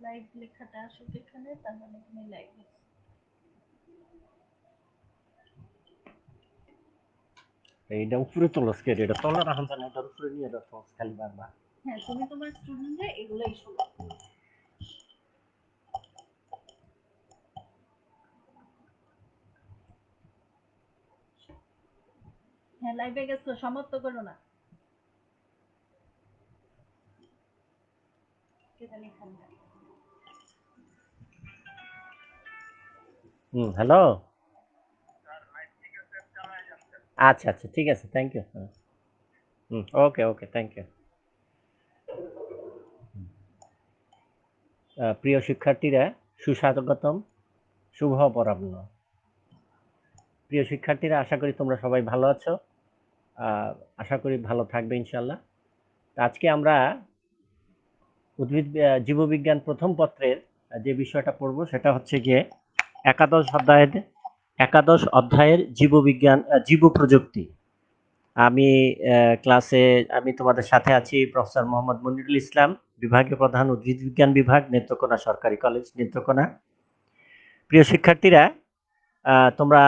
Live লেখাটা আসুক এখানে, তার মানে তুমি লাইভে। এইটা উপরে তোলো স্কেট, এটা তোলো রাখুন না, এটার উপরে নিয়ে রাখো খালি বারবার। হ্যাঁ, তুমি তোমার স্টুডেন্টরা এগুলাই শোনো। হ্যাঁ, লাইভে গেছো, সমাপ্ত করো না। কে জানি খালি হ্যালো। আচ্ছা আচ্ছা, ঠিক আছে, thank you. Okay okay, thank you. প্রিয় শিক্ষার্থীরা, সুস্বাগতম, শুভ অপরাহ্ন। প্রিয় শিক্ষার্থীরা, আশা করি তোমরা সবাই ভালো আছো। আশা করি ভালো থাকবে ইনশাল্লাহ। আজকে আমরা জীববিজ্ঞান প্রথম পত্রের যে বিষয়টা পড়বো সেটা হচ্ছে গিয়ে একাদশ অধ্যায়ের জীববিজ্ঞান, জীব প্রযুক্তি। আমি ক্লাসে আমি তোমাদের সাথে আছি প্রফেসর মোহাম্মদ মনিরুল ইসলাম, বিভাগীয় প্রধান উদ্ভিদ বিজ্ঞান বিভাগ, নেত্রকোনা সরকারি কলেজ, নেত্রকোনা। প্রিয় শিক্ষার্থীরা, তোমরা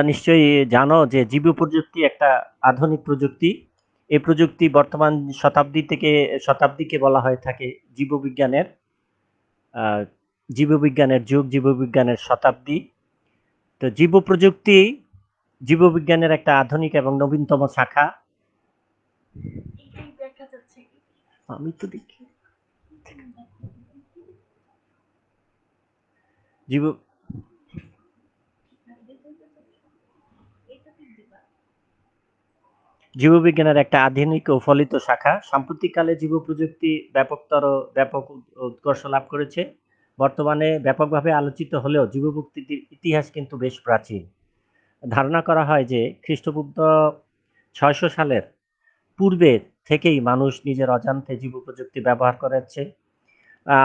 নিশ্চয়ই জানো যে জীব প্রযুক্তি একটা আধুনিক প্রযুক্তি। এই প্রযুক্তি বর্তমান শতাব্দীকে বলা হয়ে থাকে জীববিজ্ঞানের যুগ, জীববিজ্ঞানের শতাব্দী। তো জীব প্রযুক্তি জীববিজ্ঞানের একটা আধুনিক এবং নবীনতম শাখা। দেখা যাচ্ছে কি? আমি তো দেখি জীব জীববিজ্ঞানের একটা আধুনিক ও ফলিত শাখা। সাম্প্রতিককালে জীব প্রযুক্তি ব্যাপক উৎকর্ষ লাভ করেছে। বর্তমানে ব্যাপকভাবে আলোচিত হলেও জীব প্রযুক্তির ইতিহাস কিন্তু বেশ প্রাচীন। ধারণা করা হয় যে খ্রিস্টপূর্ব ৬০০ সালের পূর্বে থেকেই মানুষ নিজের অজান্তে জীব প্রযুক্তি ব্যবহার করেছে।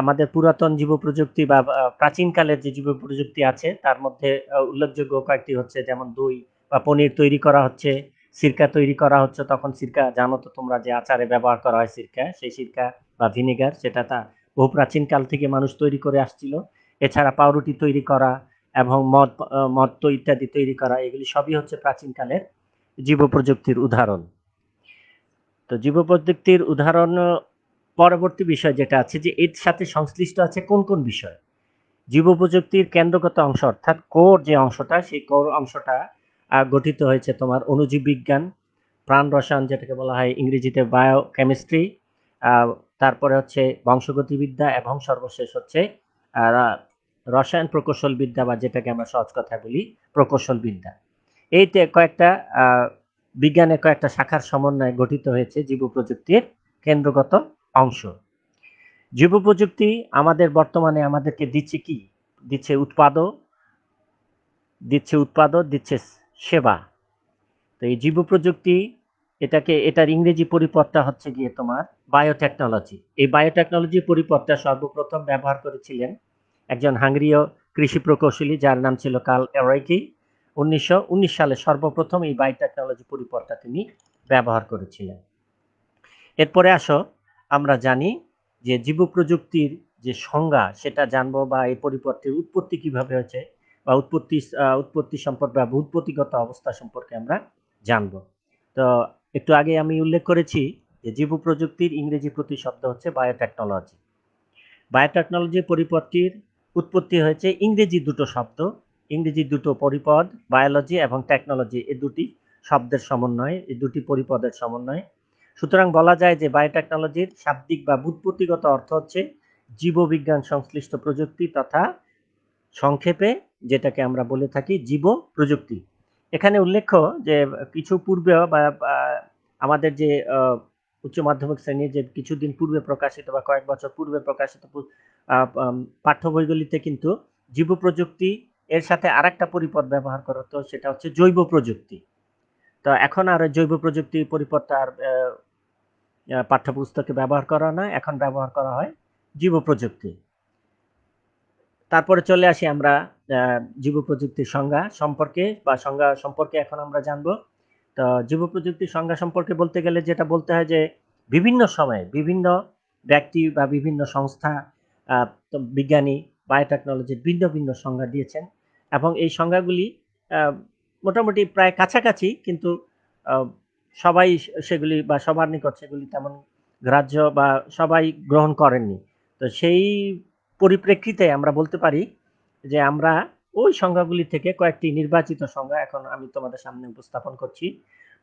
আমাদের পুরাতন জীব প্রযুক্তি বা প্রাচীনকালের যে জীব প্রযুক্তি আছে তার মধ্যে উল্লেখযোগ্য কয়েকটি হচ্ছে, যেমন দই বা পনির তৈরি করা হচ্ছে, সিরকা তৈরি করা হচ্ছে। তখন সিরকা জানো তো তোমরা, যে আচারে ব্যবহার করা হয় সিরকা, সেই সিরকা বা ভিনেগার, সেটা বহু প্রাচীনকাল থেকে মানুষ তৈরি করে আসছিল। এছাড়া পাউরুটি তৈরি করা এবং মদ ইত্যাদি তৈরি করা, এগুলি সবই হচ্ছে প্রাচীনকালের জীব প্রযুক্তির উদাহরণ। তো জীব প্রযুক্তির উদাহরণ পরবর্তী বিষয় যেটা আছে, যে এর সাথে সংশ্লিষ্ট আছে কোন কোন বিষয়। জীব প্রযুক্তির কেন্দ্রগত অংশ অর্থাৎ কোর যে অংশটা, সেই কোর অংশটা গঠিত হয়েছে তোমার অণুজীব বিজ্ঞান, প্রাণ রসায়ন যেটাকে বলা হয় ইংরেজিতে বায়োকেমিস্ট্রি, তারপরে হচ্ছে বংশগতিবিদ্যা এবং সর্বশেষ হচ্ছে রসায়ন প্রকৌশল বিদ্যা, বা যেটাকে আমরা সহজ কথা বলি প্রকৌশল বিদ্যা। এই কয়েকটা বিজ্ঞানের কয়েকটা শাখার সমন্বয়ে গঠিত হয়েছে জীব প্রযুক্তির কেন্দ্রগত অংশ। জীব প্রযুক্তি বর্তমানে আমাদেরকে দিচ্ছে কি? দিচ্ছে উৎপাদক, দিচ্ছে সেবা। তো এই জীব প্রযুক্তি, এটার ইংরেজি পরিপদটা হচ্ছে গিয়ে তোমার বায়োটেকনোলজি। এই বায়োটেকনোলজি পরিপদটা সর্বপ্রথম ব্যবহার করেছিলেন একজন হাঙ্গেরীয় কৃষি প্রকৌশলী, যার নাম ছিল কার্ল এরয়কি। 1919 সালে সর্বপ্রথম এই বায়োটেকনোলজি পরিপদটা তিনি ব্যবহার করেছিলেন। এরপরে আসো আমরা জানি যে জীব প্রযুক্তির যে সংজ্ঞা সেটা জানবো, বা এই পরিপদটির উৎপত্তি কিভাবে হয়েছে, বা উৎপত্তি সম্পর্কে বা উৎপত্তিগত অবস্থা সম্পর্কে আমরা জানবো। তো একটু আগে আমি উল্লেখ করেছি যে জীব প্রযুক্তির ইংরেজি প্রতিশব্দ হচ্ছে বায়োটেকনোলজি। বায়োটেকনোলজি পরিপদটির উৎপত্তি হয়েছে ইংরেজি দুটো পরিপদ, বায়োলজি এবং টেকনোলজি, এই দুটি শব্দের সমন্বয়ে, এই দুটি পরিপদের সমন্বয়ে। সুতরাং বলা যায় যে বায়োটেকনোলজির শাব্দিক বা ব্যুৎপত্তিগত অর্থ হচ্ছে জীববিজ্ঞান সংশ্লিষ্ট প্রযুক্তি, তথা সংক্ষেপে যেটাকে আমরা বলে থাকি জীব প্রযুক্তি। এখানে উল্লেখ্য যে কিছু পূর্বে বা আমাদের যে উচ্চ মাধ্যমিক শ্রেণীর যে কিছুদিন পূর্বে প্রকাশিত বা কয়েক বছর পূর্বে প্রকাশিত পাঠ্য বইগুলিতে কিন্তু জীব প্রযুক্তি এর সাথে আরেকটা পরিপদ ব্যবহার করা হতো, সেটা হচ্ছে জৈব প্রযুক্তি। তো এখন আর জৈব প্রযুক্তি পরিপদটা আর পাঠ্যপুস্তকে ব্যবহার করা নয়, এখন ব্যবহার করা হয় জীব প্রযুক্তি। তারপরে চলে আসি আমরা জীব প্রযুক্তির সংজ্ঞা সম্পর্কে এখন আমরা জানবো। তো জীব প্রযুক্তির সংজ্ঞা সম্পর্কে বলতে গেলে যেটা বলতে হয় যে বিভিন্ন সময়ে বিভিন্ন ব্যক্তি বা বিভিন্ন সংস্থা, বিজ্ঞানী বায়োটেকনোলজির ভিন্ন ভিন্ন সংজ্ঞা দিয়েছেন এবং এই সংজ্ঞাগুলি মোটামুটি প্রায় কাছাকাছি, কিন্তু আহ, সবাই সেগুলি বা সবার নিকট সেগুলি তেমন গ্রাহ্য বা সবাই গ্রহণ করেননি। তো সেই পরিপ্রেক্ষিতে আমরা বলতে পারি যে আমরা ওই সংজ্ঞাগুলি থেকে কয়েকটি নির্বাচিত সংজ্ঞা এখন আমি তোমাদের সামনে উপস্থাপন করছি।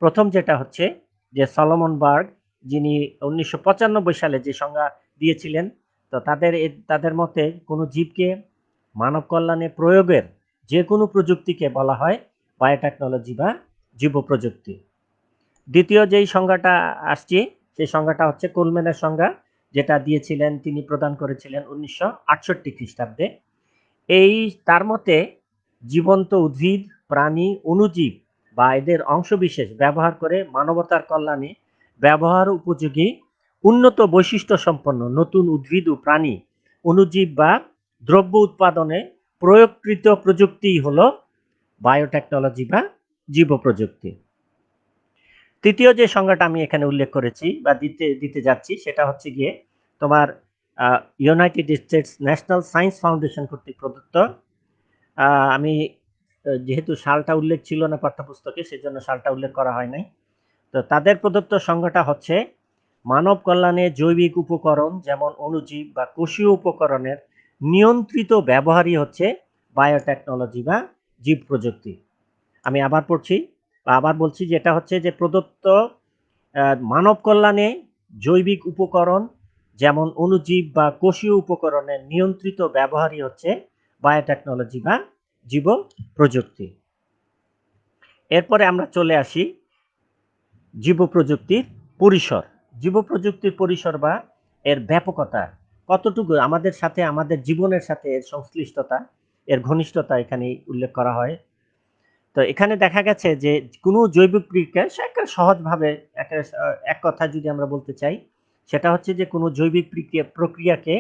প্রথম যেটা হচ্ছে যে সলোমন বার্গ, যিনি 1995 সালে যে সংজ্ঞা দিয়েছিলেন, তো তাদের মতে কোনো জীবকে মানব কল্যাণে প্রয়োগের যে কোনো প্রযুক্তিকে বলা হয় বায়োটেকনোলজি বা জীব প্রযুক্তি। দ্বিতীয় যেই সংজ্ঞাটা আসছে সেই সংজ্ঞাটা হচ্ছে কোলম্যানের সংজ্ঞা, যেটা দিয়েছিলেন তিনি প্রদান করেছিলেন 1968 খ্রিস্টাব্দে। তার মতে জীবন্ত উদ্ভিদ, প্রাণী, অণুজীব বা এদের অংশবিশেষ ব্যবহার করে মানবতার কল্যাণে ব্যবহার উপযোগী উন্নত বৈশিষ্ট্য সম্পন্ন নতুন উদ্ভিদ ও প্রাণী, অণুজীব বা দ্রব্য উৎপাদনে প্রয়োগকৃত প্রযুক্তিই হলো বায়োটেকনোলজি বা জীব প্রযুক্তি। তৃতীয় যে সংজ্ঞাটা আমি এখানে উল্লেখ করেছি বা দিতে যাচ্ছি সেটা হচ্ছে গিয়ে তোমার United states national science foundation কর্তৃক প্রদত্ত। আমি যেহেতু সালটা উল্লেখ ছিল না পাঠ্যপুস্তকে, সেজন্য সালটা উল্লেখ করা হয় নাই। তো তাদের প্রদত্ত সংজ্ঞাটা হচ্ছে মানব কল্যাণে জৈবিক উপকরণ যেমন অণুজীব বা কোষীয় উপকরণের নিয়ন্ত্রিত ব্যবহারই হচ্ছে বায়োটেকনোলজি বা জীব প্রযুক্তি। আমি আবার পড়ছি বা আবার বলছি, যেটা হচ্ছে যে প্রদত্ত মানব কল্যাণে জৈবিক উপকরণ যেমন অণুজীব বা কোষীয় উপকরণের নিয়ন্ত্রিত ব্যবহারই হচ্ছে বায়োটেকনোলজি বা জীব প্রযুক্তি। এরপরে আমরা চলে আসি জীব প্রযুক্তির পরিসর। জীব প্রযুক্তির পরিসর বা এর ব্যাপকতা কতটুকু আমাদের সাথে, আমাদের জীবনের সাথে এর সংশ্লিষ্টতা, এর ঘনিষ্ঠতা এখানে উল্লেখ করা হয়। তো এখানে দেখা গেছে যে কোনো জৈবিক প্রক্রিয়া একটা সহজভাবে এক কথা যদি আমরা বলতে চাই, সেটা হচ্ছে যে কোনো জৈবিক প্রক্রিয়াকে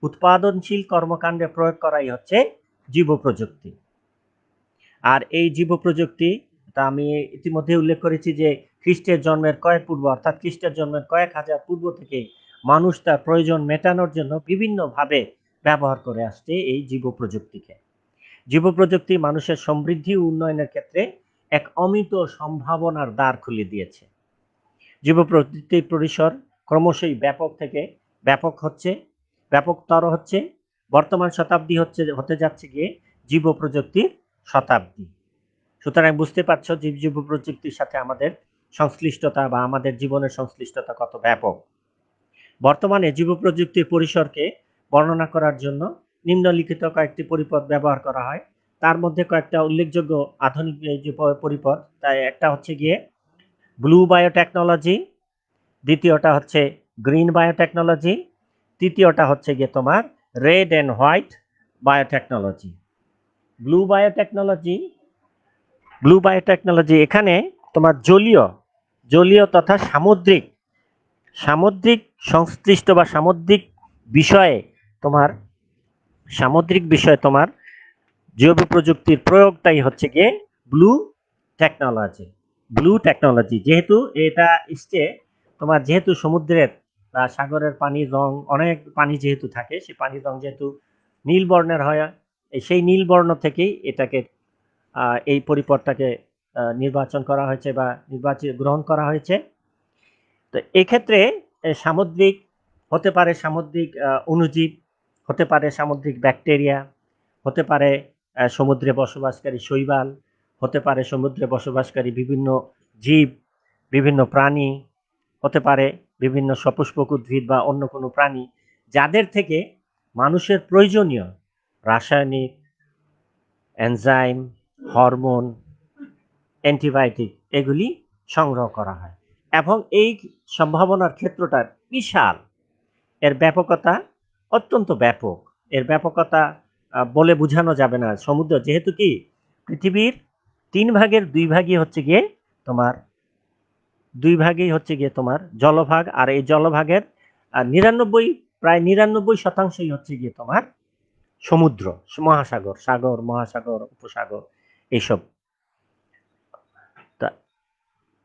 উৎপাদনশীল কর্মকাণ্ডে প্রয়োগ করাই হচ্ছে জীব প্রযুক্তি। আর এই জীব প্রযুক্তি, তা আমি ইতিমধ্যে উল্লেখ করেছি যে খ্রিস্টের জন্মের কয়েক পূর্ব, অর্থাৎ খ্রিস্টের জন্মের কয়েক হাজার পূর্ব থেকে মানুষ তার প্রয়োজন মেটানোর জন্য বিভিন্নভাবে ব্যবহার করে আসছে এই জীব প্রযুক্তিকে। জীব প্রযুক্তি মানুষের সমৃদ্ধি ও উন্নয়নের ক্ষেত্রে এক অমিত সম্ভাবনার দ্বার খুলে দিয়েছে। জীব প্রযুক্তির পরিসর ক্রমশই ব্যাপক থেকে ব্যাপকতর হচ্ছে। বর্তমান শতাব্দী হতে যাচ্ছে গিয়ে জীব প্রযুক্তির শতাব্দী। সুতরাং বুঝতে পারছো জীব প্রযুক্তির সাথে আমাদের সংশ্লিষ্টতা বা আমাদের জীবনের সংশ্লিষ্টতা কত ব্যাপক। বর্তমানে জীব প্রযুক্তির পরিসরকে বর্ণনা করার জন্য নিম্নলিখিত কয়েকটি পরিপদ ব্যবহার করা হয়। তার মধ্যে কয়েকটা উল্লেখযোগ্য আধুনিক যে পরিপদ, তাই একটা হচ্ছে গিয়ে ব্লু বায়োটেকনোলজি, দ্বিতীয়টা হচ্ছে গ্রিন বায়োটেকনোলজি, তৃতীয়টা হচ্ছে গিয়ে তোমার red and white biotechnology. Blue biotechnology এখানে তোমার জলীয় তথা সামুদ্রিক সামুদ্রিক সংশ্লিষ্ট বা সামুদ্রিক বিষয়ে তোমার জৈব প্রযুক্তির প্রয়োগটাই হচ্ছে গিয়ে ব্লু টেকনোলজি। যেহেতু এটা এসছে তোমার, যেহেতু সমুদ্রের বা সাগরের পানির রং, অনেক পানি যেহেতু থাকে, সেই পানির রং যেহেতু নীল বর্ণের হয়, সেই নীল বর্ণ থেকেই এটাকে এই পরিপদটাকে নির্বাচন করা হয়েছে বা গ্রহণ করা হয়েছে। তো এক্ষেত্রে সামুদ্রিক হতে পারে, সামুদ্রিক অণুজীব হতে পারে, সামুদ্রিক ব্যাকটেরিয়া হতে পারে, সমুদ্রে বসবাসকারী শৈবাল হতে পারে, সমুদ্রে বসবাসকারী বিভিন্ন জীব, বিভিন্ন প্রাণী হতে পারে, বিভিন্ন সপুষ্পক উদ্ভিদ বা অন্য কোনো প্রাণী, যাদের থেকে মানুষের প্রয়োজনীয় রাসায়নিক, এনজাইম, হরমোন, অ্যান্টিবায়োটিক এগুলি সংগ্রহ করা হয়। এবং এই সম্ভাবনার ক্ষেত্রটা বিশাল, এর ব্যাপকতা অত্যন্ত ব্যাপক। এর ব্যাপকতা বলে বোঝানো যাবে না। সমুদ্র যেহেতু কি পৃথিবীর 3 ভাগের 2 ভাগই হচ্ছে গিয়ে তোমার জলভাগ, আর এই জলভাগের 99% হচ্ছে গিয়ে তোমার সমুদ্র, মহাসাগর, উপসাগর এইসব।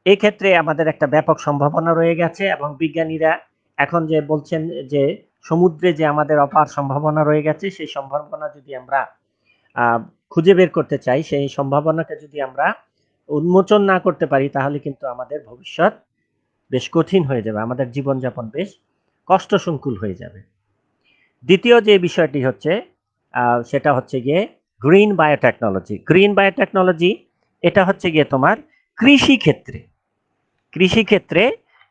এই ক্ষেত্রে আমাদের একটা ব্যাপক সম্ভাবনা রয়ে গেছে এবং বিজ্ঞানীরা এখন যে বলছেন যে সমুদ্রে যে আমাদের অপার সম্ভাবনা রয়ে গেছে, সেই সম্ভাবনা যদি আমরা আহ, খুঁজে বের করতে চাই, সেই সম্ভাবনাকে যদি আমরা উন্মোচন না করতে পারি, তাহলে কিন্তু আমাদের ভবিষ্যৎ বেশ কঠিন হয়ে যাবে, আমাদের জীবনযাপন বেশ কষ্টসংকুল হয়ে যাবে। দ্বিতীয় যে বিষয়টি হচ্ছে সেটা হচ্ছে গিয়ে গ্রিন বায়োটেকনোলজি। গ্রিন বায়োটেকনোলজি এটা হচ্ছে গিয়ে তোমার কৃষি ক্ষেত্রে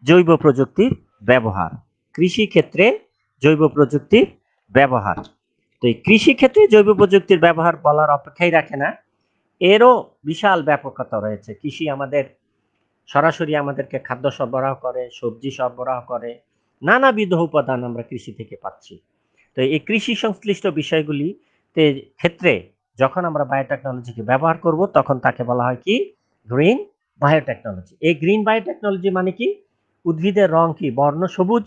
জৈব প্রযুক্তির ব্যবহার। কৃষি ক্ষেত্রে জৈব প্রযুক্তির ব্যবহার। তো এই কৃষি ক্ষেত্রে জৈব প্রযুক্তির ব্যবহার বলার অপেক্ষাই রাখে না, এরও বিশাল ব্যাপকতা রয়েছে। কৃষি আমাদের সরাসরি আমাদেরকে খাদ্য সরবরাহ করে, সবজি সরবরাহ করে, নানাবিধ উপাদান আমরা কৃষি থেকে পাচ্ছি। তো এই কৃষি সংশ্লিষ্ট বিষয়গুলিতে ক্ষেত্রে যখন আমরা বায়োটেকনোলজিকে ব্যবহার করব, তখন তাকে বলা হয় কি গ্রিন বায়োটেকনোলজি। এই গ্রিন বায়োটেকনোলজি মানে কি, উদ্ভিদের রং কি বর্ণ সবুজ,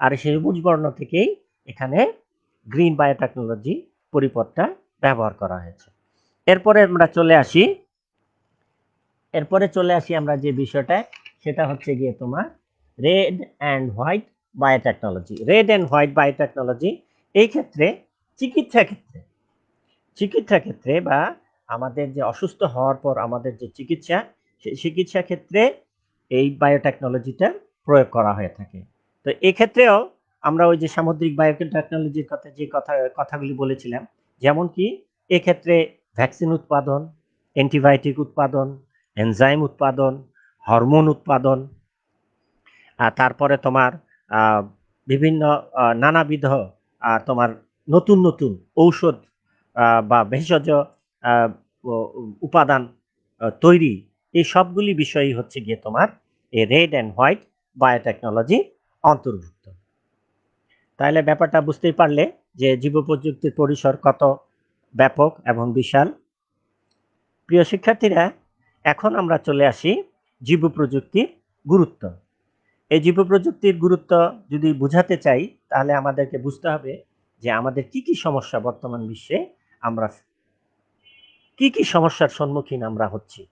আর সেই সবুজ বর্ণ থেকেই এখানে গ্রিন বায়োটেকনোলজি পরিপদটা ব্যবহার করা হয়েছে। এরপরে চলে আসি আমরা যে বিষয়টা, সেটা হচ্ছে গিয়ে তোমার red and white biotechnology. Red and white biotechnology এই ক্ষেত্রে চিকিৎসা ক্ষেত্রে চিকিৎসা ক্ষেত্রে বা আমাদের যে অসুস্থ হওয়ার পর আমাদের যে চিকিৎসা, সেই চিকিৎসা ক্ষেত্রে এই বায়োটেকনোলজিটা প্রয়োগ করা হয়ে থাকে। তো এক্ষেত্রেও আমরা ওই যে সামুদ্রিক বায়োটেকনোলজির কথাগুলি বলেছিলাম, যেমন কি এক্ষেত্রে ভ্যাকসিন উৎপাদন, অ্যান্টিবায়োটিক উৎপাদন, এনজাইম উৎপাদন, হরমোন উৎপাদন, আর তারপরে তোমার বিভিন্ন নানাবিধ তোমার নতুন নতুন ঔষধ বা ভেষজ উপাদান তৈরি, এই সবগুলি বিষয়ই হচ্ছে গিয়ে তোমার এই রেড অ্যান্ড হোয়াইট বায়োটেকনোলজি অন্তর্ভুক্ত। তাহলে ব্যাপারটা বুঝতেই পারলে যে জীব প্রযুক্তির পরিসর কত ব্যাপক এবং বিশাল। প্রিয় শিক্ষার্থীরা, এখন আমরা চলে আসি জীব প্রযুক্তির গুরুত্ব। এই জীব প্রযুক্তির গুরুত্ব যদি বুঝাতে চাই, তাহলে আমাদেরকে বুঝতে হবে যে আমাদের কি কি সমস্যা বর্তমান বিশ্বে, আমরা কি কি সমস্যার সম্মুখীন আমরা হচ্ছি।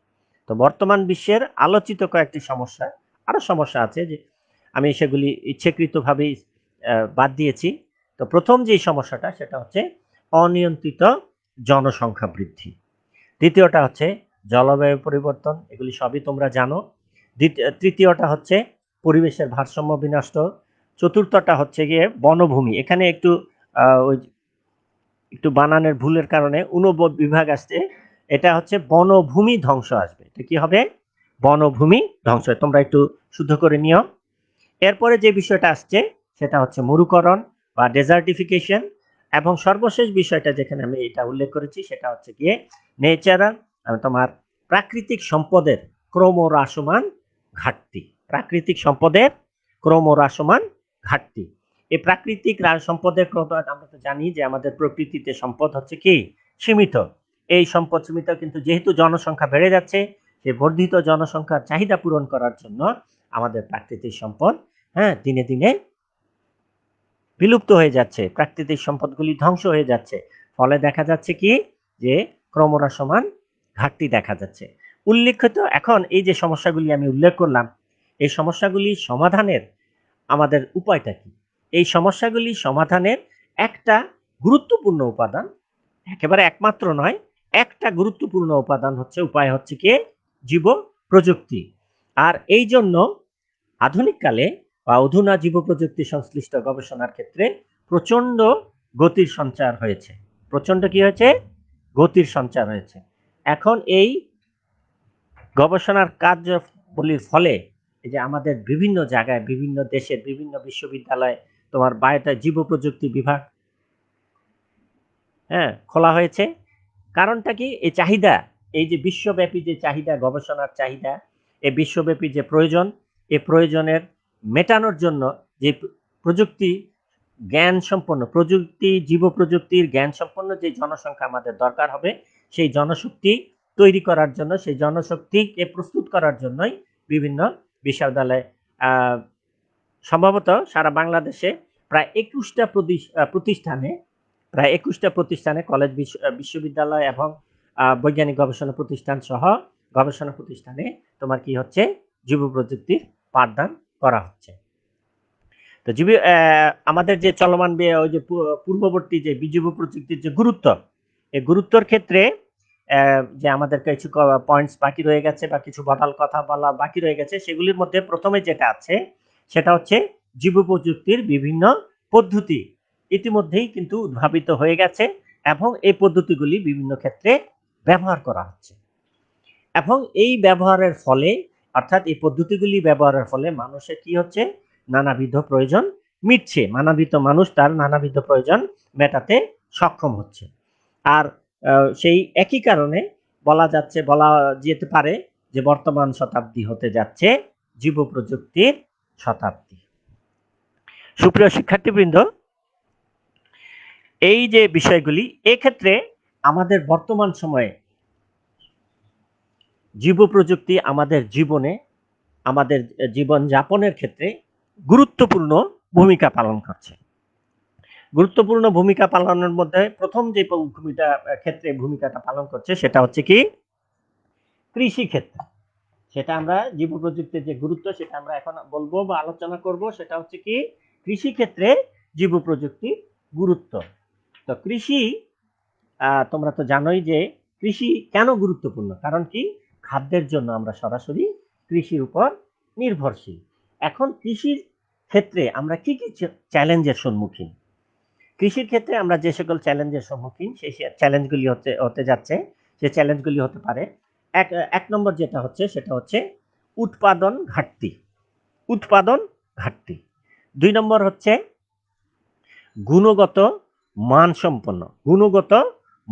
তো বর্তমান বিশ্বের আলোচিত কয়েকটি সমস্যা, আরো সমস্যা আছে যে আমি সেগুলি ইচ্ছাকৃতভাবেই বাদ দিয়েছি। তো প্রথম যে সমস্যাটা, সেটা হচ্ছে অনিয়ন্ত্রিত জনসংখ্যা বৃদ্ধি। দ্বিতীয়টা হচ্ছে জলবায়ু পরিবর্তন, এগুলি সবই তোমরা জানো। তৃতীয়টা হচ্ছে পরিবেশের ভারসাম্য বিনষ্ট। চতুর্থটা হচ্ছে গিয়ে বনভূমি। এখানে একটু বানানের ভুলের কারণে বিভাগ আসছে, এটা হচ্ছে বনভূমি ধ্বংস আসবে। এটা কি হবে? বনভূমি ধ্বংস। তোমরা একটু শুদ্ধ করে নিও। এরপরে যে বিষয়টা আসছে, সেটা হচ্ছে মরুকরণ বা ডেজার্টিফিকেশন। এবং সর্বশেষ বিষয়টা যেখানে আমি এটা উল্লেখ করেছি, সেটা হচ্ছে গিয়ে নেচারাল, তোমার প্রাকৃতিক সম্পদের ক্রমহ্রাসমান ঘাটতি। প্রাকৃতিক সম্পদের ক্রমহ্রাসমান ঘাটতি। এই প্রাকৃতিক সম্পদের আমরা তো জানি যে আমাদের প্রকৃতিতে সম্পদ হচ্ছে কি সীমিত। এই সম্পদ সীমিত, কিন্তু যেহেতু জনসংখ্যা বেড়ে যাচ্ছে, সেই বর্ধিত জনসংখ্যার চাহিদা পূরণ করার জন্য আমাদের প্রাকৃতিক সম্পদ দিনে দিনে বিলুপ্ত হয়ে যাচ্ছে, প্রাকৃতিক সম্পদগুলি ধ্বংস হয়ে যাচ্ছে। ফলে দেখা যাচ্ছে কি যে ক্রমহ্রাসমান ঘাটতি দেখা যাচ্ছে। উল্লেখিত এখন এই যে সমস্যাগুলি আমি উল্লেখ করলাম, এই সমস্যাগুলি সমাধানের আমাদের উপায়টা কি? এই সমস্যাগুলি সমাধানের একটা গুরুত্বপূর্ণ উপাদান, একেবারে একমাত্র নয়, একটা গুরুত্বপূর্ণ উপায় হচ্ছে কি জীব প্রযুক্তি। আর এই জন্য আধুনিককালে বা অধুনা জীব প্রযুক্তি সংশ্লিষ্ট গবেষণার ক্ষেত্রে প্রচন্ড গতির সঞ্চার হয়েছে। প্রচন্ড কি হয়েছে? গতির সঞ্চার হয়েছে। এখন এই গবেষণার কার্যাবলীর ফলে এই যে আমাদের বিভিন্ন জায়গায়, বিভিন্ন দেশের বিভিন্ন বিশ্ববিদ্যালয়ে তোমার জীব প্রযুক্তি বিভাগ খোলা হয়েছে। কারণটা কি? এই চাহিদা, এই যে বিশ্বব্যাপী যে চাহিদা, গবেষণার চাহিদা, এই বিশ্বব্যাপী যে প্রয়োজন, এই প্রয়োজনের মেটানোর জন্য যে প্রযুক্তি জ্ঞান সম্পন্ন জীব প্রযুক্তির জ্ঞান সম্পন্ন যে জনসংখ্যা আমাদের দরকার হবে, সেই জনশক্তি তৈরি করার জন্য, সেই জনশক্তিকে প্রস্তুত করার জন্যই বিভিন্ন বিশ্ববিদ্যালয়, সম্ভবত সারা বাংলাদেশে প্রায় 21টা প্রতিষ্ঠানে কলেজ, বিশ্ববিদ্যালয় এবং বৈজ্ঞানিক গবেষণা প্রতিষ্ঠান সহ গবেষণা প্রতিষ্ঠানে তোমার কি হচ্ছে, জীব প্রযুক্তির পাঠদান করা হচ্ছে। তো আমাদের যে চলমান ওই যে পূর্ববর্তী যে জীব প্রযুক্তির যে গুরুত্ব, এই গুরুত্বর ক্ষেত্রে যে আমাদের কিছু পয়েন্টস বাকি রয়ে গেছে বা কিছু বদাল কথা বলা বাকি রয়ে গেছে, সেগুলির মধ্যে প্রথমে যেটা আছে সেটা হচ্ছে জীব প্রযুক্তির বিভিন্ন পদ্ধতি ইতিমধ্যেই কিন্তু উদ্ভাবিত হয়ে গেছে এবং এই পদ্ধতিগুলি বিভিন্ন ক্ষেত্রে ব্যবহার করা হচ্ছে এবং এই ব্যবহারের ফলে অর্থাৎ এই পদ্ধতিগুলি ব্যবহারের ফলে মানুষের কি হচ্ছে, নানাবিধ প্রয়োজন মিটছে, মানুষ তার নানাবিধ প্রয়োজন মেটাতে সক্ষম হচ্ছে। আর সেই একই কারণে বলা যেতে পারে যে বর্তমান শতাব্দী হতে যাচ্ছে জীব প্রযুক্তির শতাব্দী। সুপ্রিয় শিক্ষার্থীবৃন্দ, এই যে বিষয়গুলি এক্ষেত্রে আমাদের বর্তমান সময়ে জীব প্রযুক্তি আমাদের জীবনে, আমাদের জীবন যাপনের ক্ষেত্রে গুরুত্বপূর্ণ ভূমিকা পালন করছে। গুরুত্বপূর্ণ ভূমিকা পালনের মধ্যে প্রথম যে ভূমিকাটা পালন করছে সেটা হচ্ছে কি কৃষি ক্ষেত্র। সেটা আমরা জীব প্রযুক্তির যে গুরুত্ব সেটা আমরা এখন বলবো বা আলোচনা করব, সেটা হচ্ছে কি কৃষি ক্ষেত্রে জীব প্রযুক্তির গুরুত্ব। তো কৃষি, তোমরা তো জানোই যে কৃষি কেন গুরুত্বপূর্ণ, কারণ কি খাদ্যের জন্য আমরা সরাসরি কৃষির উপর নির্ভরশীল। এখন কৃষির ক্ষেত্রে আমরা কি কি চ্যালেঞ্জের সম্মুখীন, কৃষির ক্ষেত্রে আমরা যে সকল চ্যালেঞ্জের সম্মুখীন সেই চ্যালেঞ্জগুলি হতে যাচ্ছে, সেই চ্যালেঞ্জগুলি হতে পারে এক নম্বর যেটা হচ্ছে সেটা হচ্ছে উৎপাদন ঘাটতি। 2 নম্বর হচ্ছে গুণগত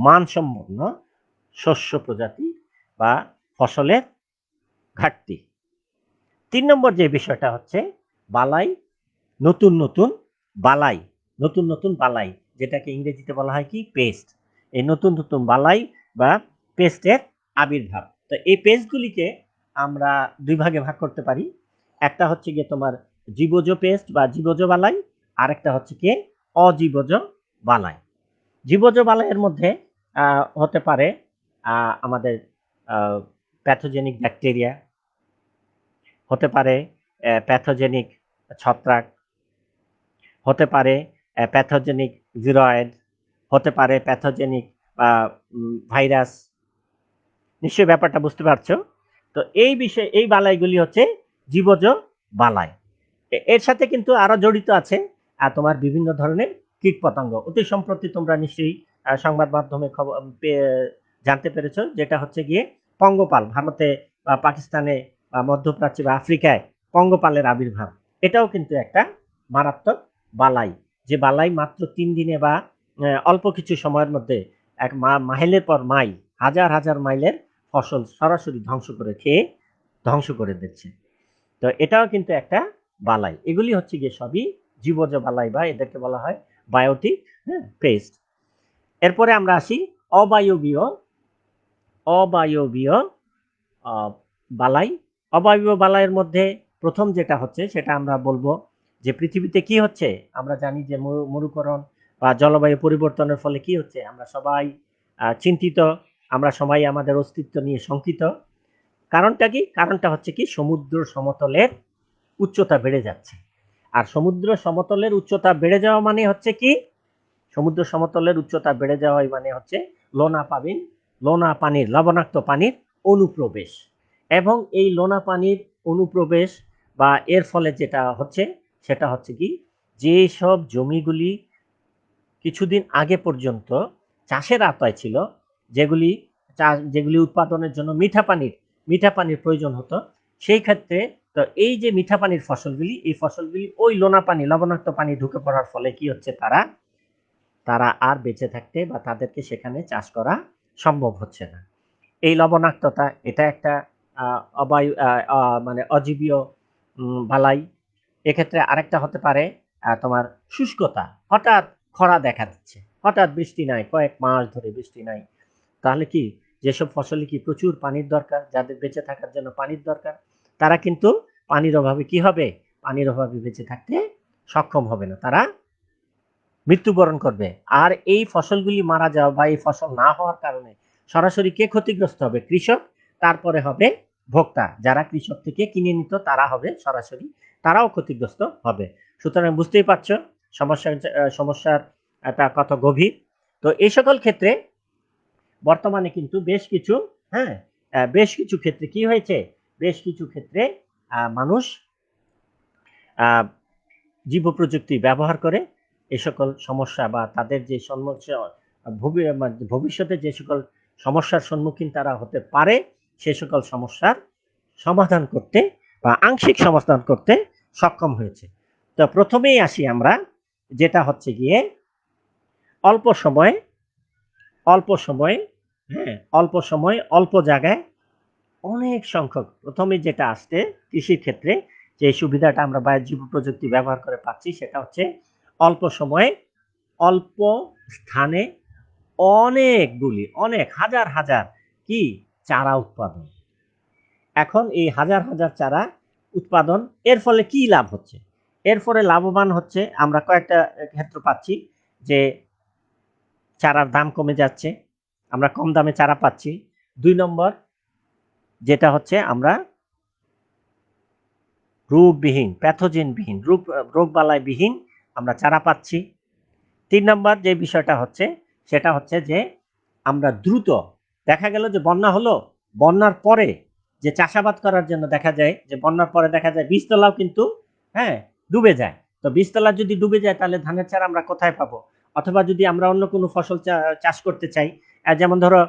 মানসম্পন্ন শস্য প্রজাতি বা ফসলের ঘাটতি। 3 নম্বর যে বিষয়টা হচ্ছে নতুন নতুন বালাই, যেটাকে ইংরেজিতে বলা হয় কি পেস্ট। এই নতুন বালাই বা পেস্টের আবির্ভাব। তো এই পেস্টগুলিকে আমরা 2 ভাগে ভাগ করতে পারি। একটা হচ্ছে গিয়ে তোমার জীবজ পেস্ট বা জীবজ বালাই, আর একটা হচ্ছে কি অজীবজ বালাই। জীবজ বালাইয়ের মধ্যে হতে পারে আমাদের প্যাথোজেনিক ব্যাকটেরিয়া, হতে পারে প্যাথোজেনিক ছত্রাক, হতে পারে প্যাথোজেনিক ভিরয়েড, হতে পারে প্যাথোজেনিক ভাইরাস। নিশ্চয়ই ব্যাপারটা বুঝতে পারছো। তো এই বালাইগুলি হচ্ছে জীবজ বালাই। এর সাথে কিন্তু আরো জড়িত আছে তোমার বিভিন্ন ধরনের কীটপতঙ্গ। অতি সম্প্রতি তোমরা নিশ্চয়ই সংবাদ মাধ্যমে জানতে পেরেছো, যেটা হচ্ছে গিয়ে পঙ্গপাল, ভারতে বা পাকিস্তানে বা মধ্যপ্রাচ্যে বা আফ্রিকায় পঙ্গপালের আবির্ভাব। এটাও কিন্তু একটা মারাত্মক বালাই, যে বালাই মাত্র 3 দিনে বা অল্প কিছু সময়ের মধ্যে এক মাইলের পর মাইল, হাজার মাইলের ফসল সরাসরি ধ্বংস করে দিচ্ছে। তো এটাও কিন্তু একটা বালাই। এগুলি হচ্ছে গিয়ে সবই জীবজ বালাই বা এদেরকে বলা হয় বায়োটিক পেস্ট। এরপরে আমরা আসি অবায়বীয় বালাই। অবায়বীয় বালাইয়ের মধ্যে প্রথম যেটা হচ্ছে সেটা আমরা বলবো যে পৃথিবীতে কি হচ্ছে। আমরা জানি যে মরুকরণ বা জলবায়ু পরিবর্তনের ফলে কি হচ্ছে, আমরা সবাই চিন্তিত, আমরা সবাই আমাদের অস্তিত্ব নিয়ে শঙ্কিত। কারণটা কি? কারণটা হচ্ছে কি সমুদ্র সমতলের উচ্চতা বেড়ে যাচ্ছে। আর সমুদ্র সমতলের উচ্চতা বেড়ে যাওয়া মানে হচ্ছে কি, সমুদ্র সমতলের উচ্চতা বেড়ে যাওয়া মানে হচ্ছে লবণাক্ত পানির অনুপ্রবেশ। এবং এই লোনা পানির অনুপ্রবেশ বা এর ফলে যেটা হচ্ছে সেটা হচ্ছে কি, যে সব জমিগুলি কিছুদিন আগে পর্যন্ত চাষের আওতায় ছিল, যেগুলি উৎপাদনের জন্য মিঠা পানির প্রয়োজন হতো, সেই ক্ষেত্রে তো এই যে মিঠা পানির ফসলগুলি, এই ফসলগুলি ওই লবণাক্ত পানি ঢুকে পড়ার ফলে কি হচ্ছে, তারা আর বেঁচে থাকতে বা তাদেরকে সেখানে চাষ করা সম্ভব হচ্ছে না। এই লবণাক্ততা, এটা একটা মানে অজীবীয় বালাই। এক্ষেত্রে আরেকটা হতে পারে তোমার শুষ্কতা, হঠাৎ খরা দেখা দিচ্ছে, হঠাৎ বৃষ্টি নাই, কয়েক মাস ধরে বৃষ্টি নাই। তাহলে কি যেসব ফসলে কি প্রচুর পানির দরকার, যাদের বেঁচে থাকার জন্য পানির দরকার, তারা কিন্তু পানির অভাবে কি হবে, পানির অভাবে বেঁচে থাকতে সক্ষম হবে না, তারা মৃত্যুবরণ করবে। আর এই ফসলগুলি মারা যাওয়া বা এই ফসল না হওয়ার কারণে সরাসরি কে ক্ষতিগ্রস্ত হবে? কৃষক, তারপরে হবে ভোক্তা যারা কৃষক থেকে কিনে নিত তারা হবে সরাসরি, তারাও ক্ষতিগ্রস্ত হবে। সুতরাং বুঝতেই পারছো সমস্যার একটা কত গভীর। তো এই সকল ক্ষেত্রে বর্তমানে কিন্তু হ্যাঁ বেশ কিছু ক্ষেত্রে কি হয়েছে, বেশ কিছু ক্ষেত্রে মানুষ জীব প্রযুক্তি ব্যবহার করে এই সকল সমস্যা বা তাদের যে সমস্যা ভবিষ্যতে যে সকল সমস্যার সম্মুখীন তারা হতে পারে সে সকল সমস্যার সমাধান করতে বা আংশিক সমাধান করতে সক্ষম হয়েছে। তো প্রথমেই আসি আমরা, যেটা হচ্ছে গিয়ে অল্প সময়ে অল্প জায়গায় অনেক সংখ্যক, প্রথমে যেটা আসছে কৃষির ক্ষেত্রে যে সুবিধাটা আমরা জীব প্রযুক্তি ব্যবহার করে পাচ্ছি সেটা হচ্ছে অল্প সময়ে অল্প স্থানে অনেক হাজার হাজার কি চারা উৎপাদন। এখন এই হাজার হাজার চারা উৎপাদন, এর ফলে কি লাভ হচ্ছে? এর ফলে লাভবান হচ্ছে আমরা কয়েকটা ক্ষেত্র পাচ্ছি, যে চারার দাম কমে যাচ্ছে, আমরা কম দামে চারা পাচ্ছি। 2 নম্বর যেটা হচ্ছে আমরা রোগবিহীন, প্যাথোজেনবিহীন, রোগবালাইবিহীন আমরা চারা পাচ্ছি। 3 নম্বর যে বিষয়টা হচ্ছে সেটা হচ্ছে যে আমরা দ্রুত, দেখা গেল যে বন্যা হলো, বন্যার পরে যে চাষাবাদ করার জন্য দেখা যায় যে বন্যার পরে দেখা যায় বীজতলাও কিন্তু ডুবে যায়। তো বীজতলা যদি ডুবে যায় তাহলে ধানের চারা আমরা কোথায় পাবো? অথবা যদি আমরা অন্য কোনো ফসল চাষ করতে চাই, যেমন ধরো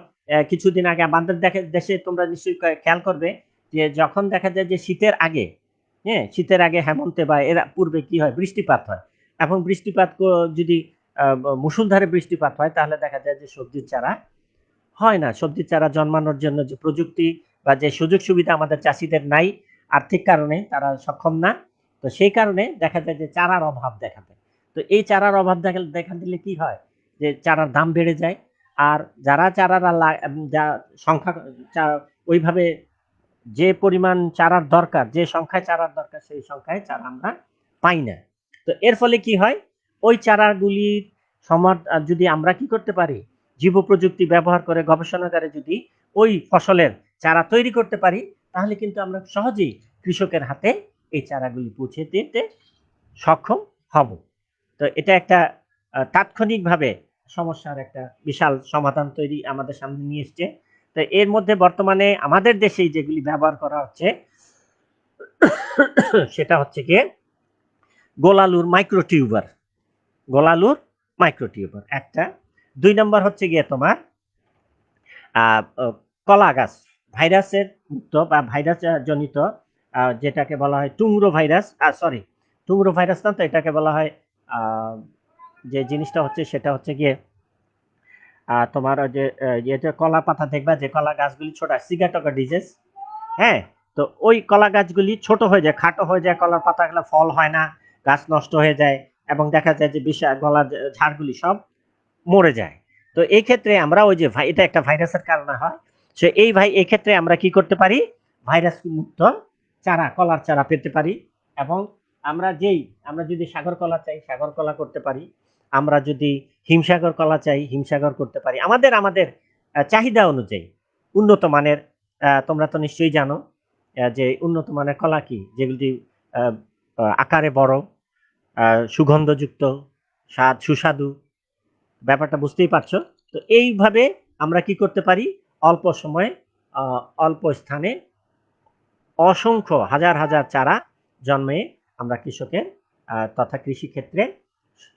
কিছুদিন আগে আমাদের দেশে তোমরা নিশ্চয়ই খেয়াল করবে যে যখন দেখা যায় যে শীতের আগে হেমন্তে বা এর পূর্বে কি হয়, বৃষ্টিপাত হয়। এখন বৃষ্টিপাত যদি মুষলধারে বৃষ্টিপাত হয় তাহলে দেখা যায় যে সবজির চারা হয় না। সবজির চারা জন্মানোর জন্য যে প্রযুক্তি বা যে সুযোগ সুবিধা আমাদের চাষিদের নাই, আর্থিক কারণে তারা সক্ষম না। তো সেই কারণে দেখা যায় যে চারার অভাব দেখা দেয়। তো এই চারার অভাব দেখা দিলে কি হয়, যে চারার দাম বেড়ে যায়। আর যারা যা সংখ্যা ওইভাবে যে পরিমাণ চারার দরকার, যে সংখ্যায় চারার দরকার সেই সংখ্যায় চারা আমরা পাই না। তো এর ফলে কি হয়, ওই চারাগুলির যদি আমরা কি করতে পারি, জীব প্রযুক্তি ব্যবহার করে গবেষণাগারে যদি ওই ফসলের চারা তৈরি করতে পারি তাহলে কিন্তু আমরা সহজেই কৃষকের হাতে এই চারাগুলি পৌঁছে দিতে সক্ষম হব। তো এটা একটা তাৎক্ষণিকভাবে সমস্যার একটা বিশাল সমাধান তৈরি আমাদের সামনে নিয়ে এসছে। তো এর মধ্যে বর্তমানে আমাদের দেশেই যেগুলি ব্যবহার করা হচ্ছে সেটা হচ্ছে গিয়ে গোলালুর মাইক্রোটিউবার একটা। 2 নম্বর হচ্ছে গিয়ে তোমার কলা গাছ ভাইরাসের মুক্ত বা ভাইরাস জনিত, যেটাকে বলা হয় টুংরো ভাইরাস, টুংরো ভাইরাস না তো, এটাকে বলা হয় যে জিনিসটা হচ্ছে সেটা হচ্ছে গিয়ে তোমার যে কলা পাতা দেখবা যে কলা গাছগুলি ছোট, সিগাটকা ডিজিজ। হ্যাঁ, তো ওই কলা গাছগুলি ছোট হয়ে যায়, খাটো হয়ে যায়, কলার পাতাগুলো ফল হয় না, গাছ নষ্ট হয়ে যায় এবং দেখা যায় যে বিশাল গলার ঝাড়গুলি সব মরে যায়। তো এই ক্ষেত্রে আমরা ওই যে এটা একটা ভাইরাসের কারণে হয়, সে এই ক্ষেত্রে আমরা কি করতে পারি, ভাইরাস মুক্ত কলার চারা পেতে পারি। এবং আমরা যদি সাগর কলা চাই সাগর কলা করতে পারি, আমরা যদি হিমসাগর কলা চাই হিমসাগর করতে পারি, আমাদের চাহিদা অনুযায়ী। উন্নত মানের, তোমরা তো নিশ্চয়ই জানো যে উন্নত মানের কলা কি, যেগুলি আকারে বড়, সুগন্ধযুক্ত, সুস্বাদু, ব্যাপারটা বুঝতেই পারছো। তো এইভাবে আমরা কি করতে পারি, অল্প সময়ে অল্প স্থানে অসংখ্য হাজার হাজার চারা জন্মে আমরা কৃষকের তথা কৃষি ক্ষেত্রে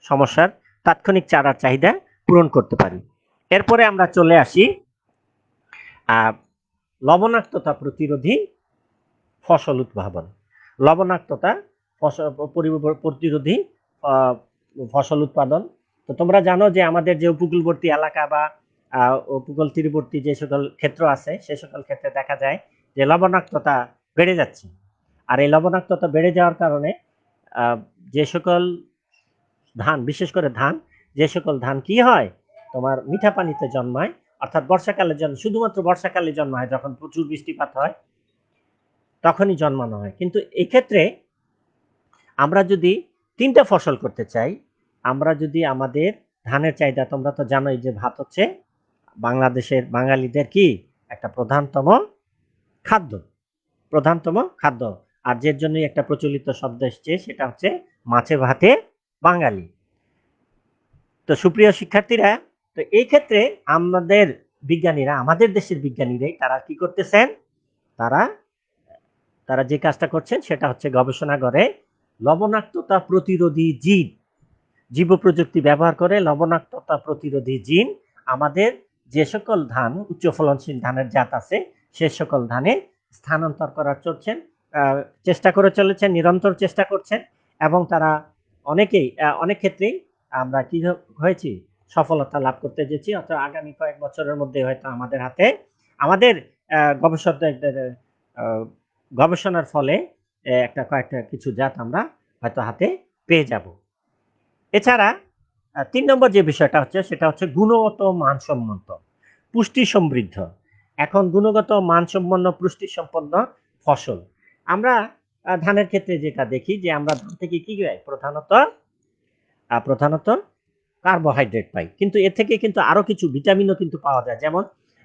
সমস্যার তাৎক্ষণিক চারার চাহিদা পূরণ করতে পারি। এরপরে আমরা চলে আসি লবণাক্ততা প্রতিরোধী ফসল উদ্ভাবন। লবণাক্ততা প্রতিরোধী ফসল উৎপাদন। তো তোমরা জানো যে আমাদের যে উপকূলবর্তী এলাকা বা উপকূল তীরবর্তী যে সকল ক্ষেত্র আছে সে সকল ক্ষেত্রে দেখা যায় যে লবণাক্ততা বেড়ে যাচ্ছে। আর এই লবণাক্ততা বেড়ে যাওয়ার কারণে যে সকল ধান, বিশেষ করে যে সকল ধান কি হয় তোমার মিঠা পানিতে জন্মায়, অর্থাৎ বর্ষাকালে শুধুমাত্র বর্ষাকালে জন্মায়, যখন প্রচুর বৃষ্টিপাত হয় তখনই জন্মানো হয়। কিন্তু এক্ষেত্রে আমরা যদি 3টা ফসল করতে চাই, আমরা যদি আমাদের ধানের চাহিদা, তোমরা তো জানোই যে ভাত হচ্ছে বাংলাদেশের বাঙালিদের কি একটা প্রধানতম খাদ্য। প্রধানতম খাদ্য। আর যে জন্য একটা প্রচলিত শব্দ এসছে সেটা হচ্ছে মাছে ভাতে বাঙালি। তো সুপ্রিয় শিক্ষার্থীরা, তো এই ক্ষেত্রে আমাদের বিজ্ঞানীরা, আমাদের দেশের বিজ্ঞানীরাই তারা কি করতেছেন, তারা তারা যে কাজটা করছেন সেটা হচ্ছে গবেষণাগারে লবণাক্ততা প্রতিরোধী জিন, জীব প্রযুক্তি ব্যবহার করে লবণাক্ততা প্রতিরোধী জিন আমাদের যে সকল ধান, উচ্চ ফলনশীল ধানের জাত আছে সে সকল ধানে স্থানান্তর করার চলছেন, চেষ্টা করে চলেছেন, নিরন্তর চেষ্টা করছেন এবং তারা অনেক ক্ষেত্রেই আমরা কি হয়েছি, সফলতা লাভ করতে যেছি। অথবা আগামী কয়েক বছরের মধ্যে হয়তো আমাদের হাতে আমাদের গবেষকদের গবেষণার ফলে কয়েকটা কিছু জাত আমরা হয়তো হাতে পেয়ে যাব। এছাড়া ৩ নম্বর যে বিষয়টা হচ্ছে সেটা হচ্ছে গুণগত মানসম্মত, পুষ্টি সমৃদ্ধ। এখন গুণগত মানসম্পন্ন পুষ্টি সম্পন্ন ফসল আমরা ধানের ক্ষেত্রে যেটা দেখি যে আমরা ধান থেকে কি পাই, প্রধানত কার্বোহাইড্রেট পাই, কিন্তু এর থেকে কিন্তু আরো কিছু ভিটামিনও কিন্তু পাওয়া যায়। যেমন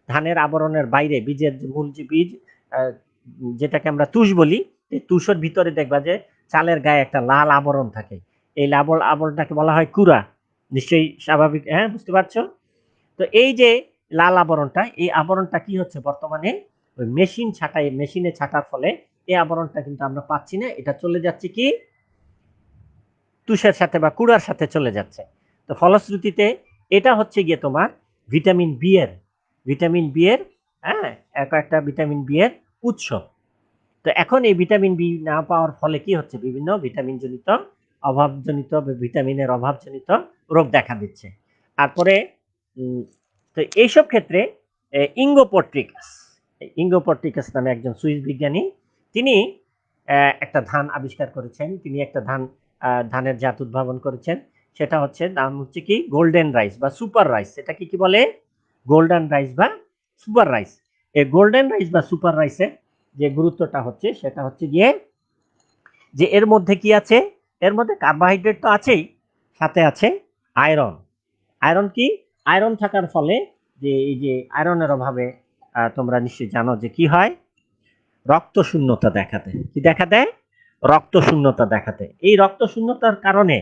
ধানের আবরণের বাইরে বীজের মূল যে বীজ, যেটাকে আমরা তুষ বলি, এই তুষের ভিতরে দেখবা যে চালের গায়ে একটা লাল আবরণ থাকে, এই লাল আবরণটাকে বলা হয় কুড়া। নিশ্চয়ই স্বাভাবিক, হ্যাঁ বুঝতে পারছো? তো এই যে লাল আবরণটা, এই আবরণটা কি হচ্ছে বর্তমানে ওই মেশিনে ছাটার ফলে এই আবরণটা কিন্তু আমরা পাচ্ছি না, এটা চলে যাচ্ছে কি তুষের সাথে বা কুড়ার সাথে চলে যাচ্ছে। তো ফলশ্রুতিতে এটা হচ্ছে গিয়ে তোমার ভিটামিন বি এর হ্যাঁ একটা ভিটামিন বি এর উৎস। তো এখন এই ভিটামিন বি না পাওয়ার ফলে কি হচ্ছে, বিভিন্ন ভিটামিনের অভাবজনিত রোগ দেখা দিচ্ছে। তারপরে তো এইসব ক্ষেত্রে ইঙ্গোপট্রিকাস নামে একজন সুইস বিজ্ঞানী, তিনি একটা ধান আবিষ্কার করেছেন, তিনি একটা ধানের জাত উদ্ভাবন করেছেন, সেটা হচ্ছে নাম হচ্ছে কি গোল্ডেন রাইস বা সুপার রাইস। এটাকে কি বলে, গোল্ডেন রাইস বা সুপার রাইস। এই গোল্ডেন রাইস বা সুপার রাইসের যে গুরুত্বটা হচ্ছে সেটা হচ্ছে গিয়ে যে এর মধ্যে কি আছে, এর মধ্যে কার্বোহাইড্রেট তো আছেই, সাথে আছে আয়রন। আয়রন থাকার ফলে যে এই যে আয়রনের অভাবে তোমরা নিশ্চয়ই জানো যে কি হয়, রক্ত শূন্যতা দেখাতে। এই রক্ত শূন্যতার কারণে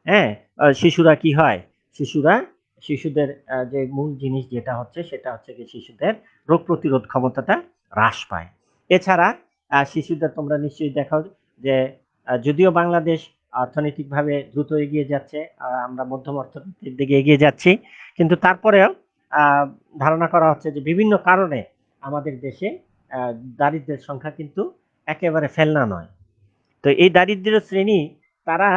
হ্যাঁ শিশুরা কি হয়, শিশুদের যে মূল জিনিস যেটা হচ্ছে সেটা হচ্ছে কি শিশুদের রোগ প্রতিরোধ ক্ষমতাটা হ্রাস পায়। এছাড়া শিশুদের তোমরা নিশ্চয়ই দেখো যে যদিও বাংলাদেশ অর্থনৈতিকভাবে দ্রুত এগিয়ে যাচ্ছে, আমরা মধ্যম অর্থনীতির দিকে এগিয়ে যাচ্ছি, কিন্তু তারপরেও ধারণা করা হচ্ছে যে বিভিন্ন কারণে আমাদের দেশে দারিদ্র্যের সংখ্যা কিন্তু একেবারে ফেলনা নয়। তো এই দারিদ্র্য শ্রেণী তারা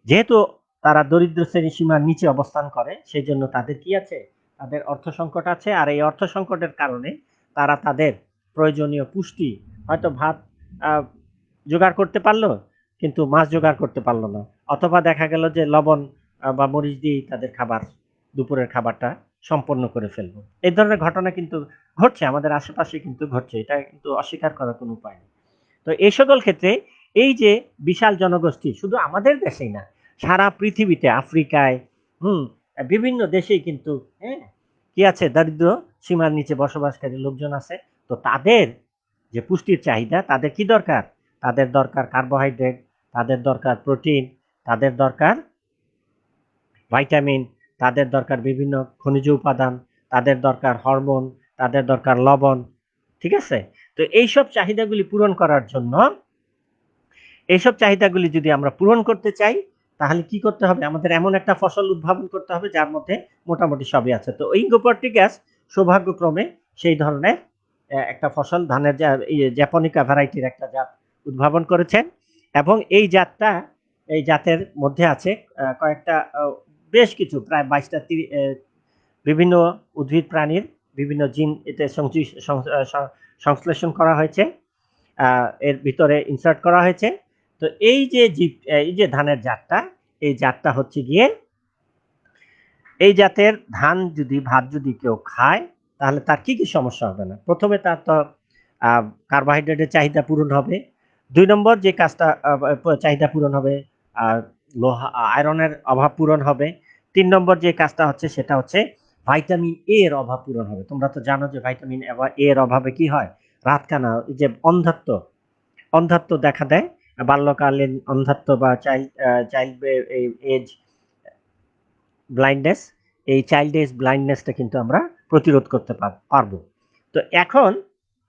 যেহেতু তারা দরিদ্র শ্রেণী সীমার নিচে অবস্থান করে, সেই জন্য তাদের কি আছে, তাদের অর্থ সংকট আছে। আর এই অর্থ সংকটের কারণে তারা তাদের প্রয়োজনীয় পুষ্টি, হয়তো ভাত জোগাড় করতে পারলো কিন্তু মাছ জোগাড় করতে পারলো না, অথবা দেখা গেল যে লবণ বা মরিচ দিয়েই তাদের দুপুরের খাবারটা সম্পন্ন করে ফেলবো। এই ধরনের ঘটনা কিন্তু ঘটছে আমাদের আশেপাশে, কিন্তু ঘটছে, এটা কিন্তু অস্বীকার করার কোনো উপায় নেই। তো এই সকল ক্ষেত্রে এই যে বিশাল জনগোষ্ঠী শুধু আমাদের দেশেই না, সারা পৃথিবীতে, আফ্রিকায়, বিভিন্ন দেশেই কিন্তু কি আছে, দারিদ্র সীমার নিচে বসবাসকারী লোকজন আছে। তো তাদের যে পুষ্টির চাহিদা, তাদের কি দরকার, তাদের দরকার কার্বোহাইড্রেট, তাদের দরকার প্রোটিন, তাদের দরকার ভাইটামিন, তাদের দরকার বিভিন্ন খনিজ উপাদান, তাদের দরকার হরমোন, তাদের দরকার লবণ। ঠিক আছে? তো এইসব চাহিদাগুলি পূরণ করার জন্য, এইসব চাহিদাগুলি যদি আমরা পূরণ করতে চাই তাহলে কি করতে হবে, আমাদের এমন একটা ফসল উদ্ভাবন করতে হবে যার মধ্যে মোটামুটি সবই আছে। তো ইঙ্গোপট্রিকাস সৌভাগ্যক্রমে সেই ধরনের একটা ফসল, ধানের জ্যাপনিকা ভ্যারাইটির একটা জাত উদ্ভাবন করেছেন, এবং এই জাতের মধ্যে আছে কয়েকটা বেশ কিছু প্রায় 22টা বিভিন্ন উদ্ভিদ প্রাণীর বিভিন্ন জিন এতে সংশ্লেষণ করা হয়েছে, এর ভিতরে ইনসার্ট করা হয়েছে। তো এই যে ধানের জাতটা, এই জাতটা হচ্ছে গিয়ে, এই জাতের ভাত যদি কেউ খায় তাহলে তার কি সমস্যা হবে না। প্রথমে তার তো কার্বোহাইড্রেটের চাহিদা পূরণ হবে, 2 নম্বর যে কাজটা চাহিদা পূরণ হবে, আয়রনের অভাব পূরণ হবে, 3 নম্বর যে কাজটা হচ্ছে সেটা হচ্ছে ভাইটামিন এ এর অভাব পূরণ হবে। তোমরা তো জানো যে ভাইটামিন এ এর অভাবে কি হয়, রাতকানা, যে অন্ধত্ব, অন্ধাত্ব দেখা দেয়, বাল্যকালীন অন্ধাত্ব বা চাইল্ড এজ ব্লাইন্ডনেস, এই চাইল্ড এজ ব্লাইন্ডনেসটা কিন্তু আমরা প্রতিরোধ করতে পারবো। তো এখন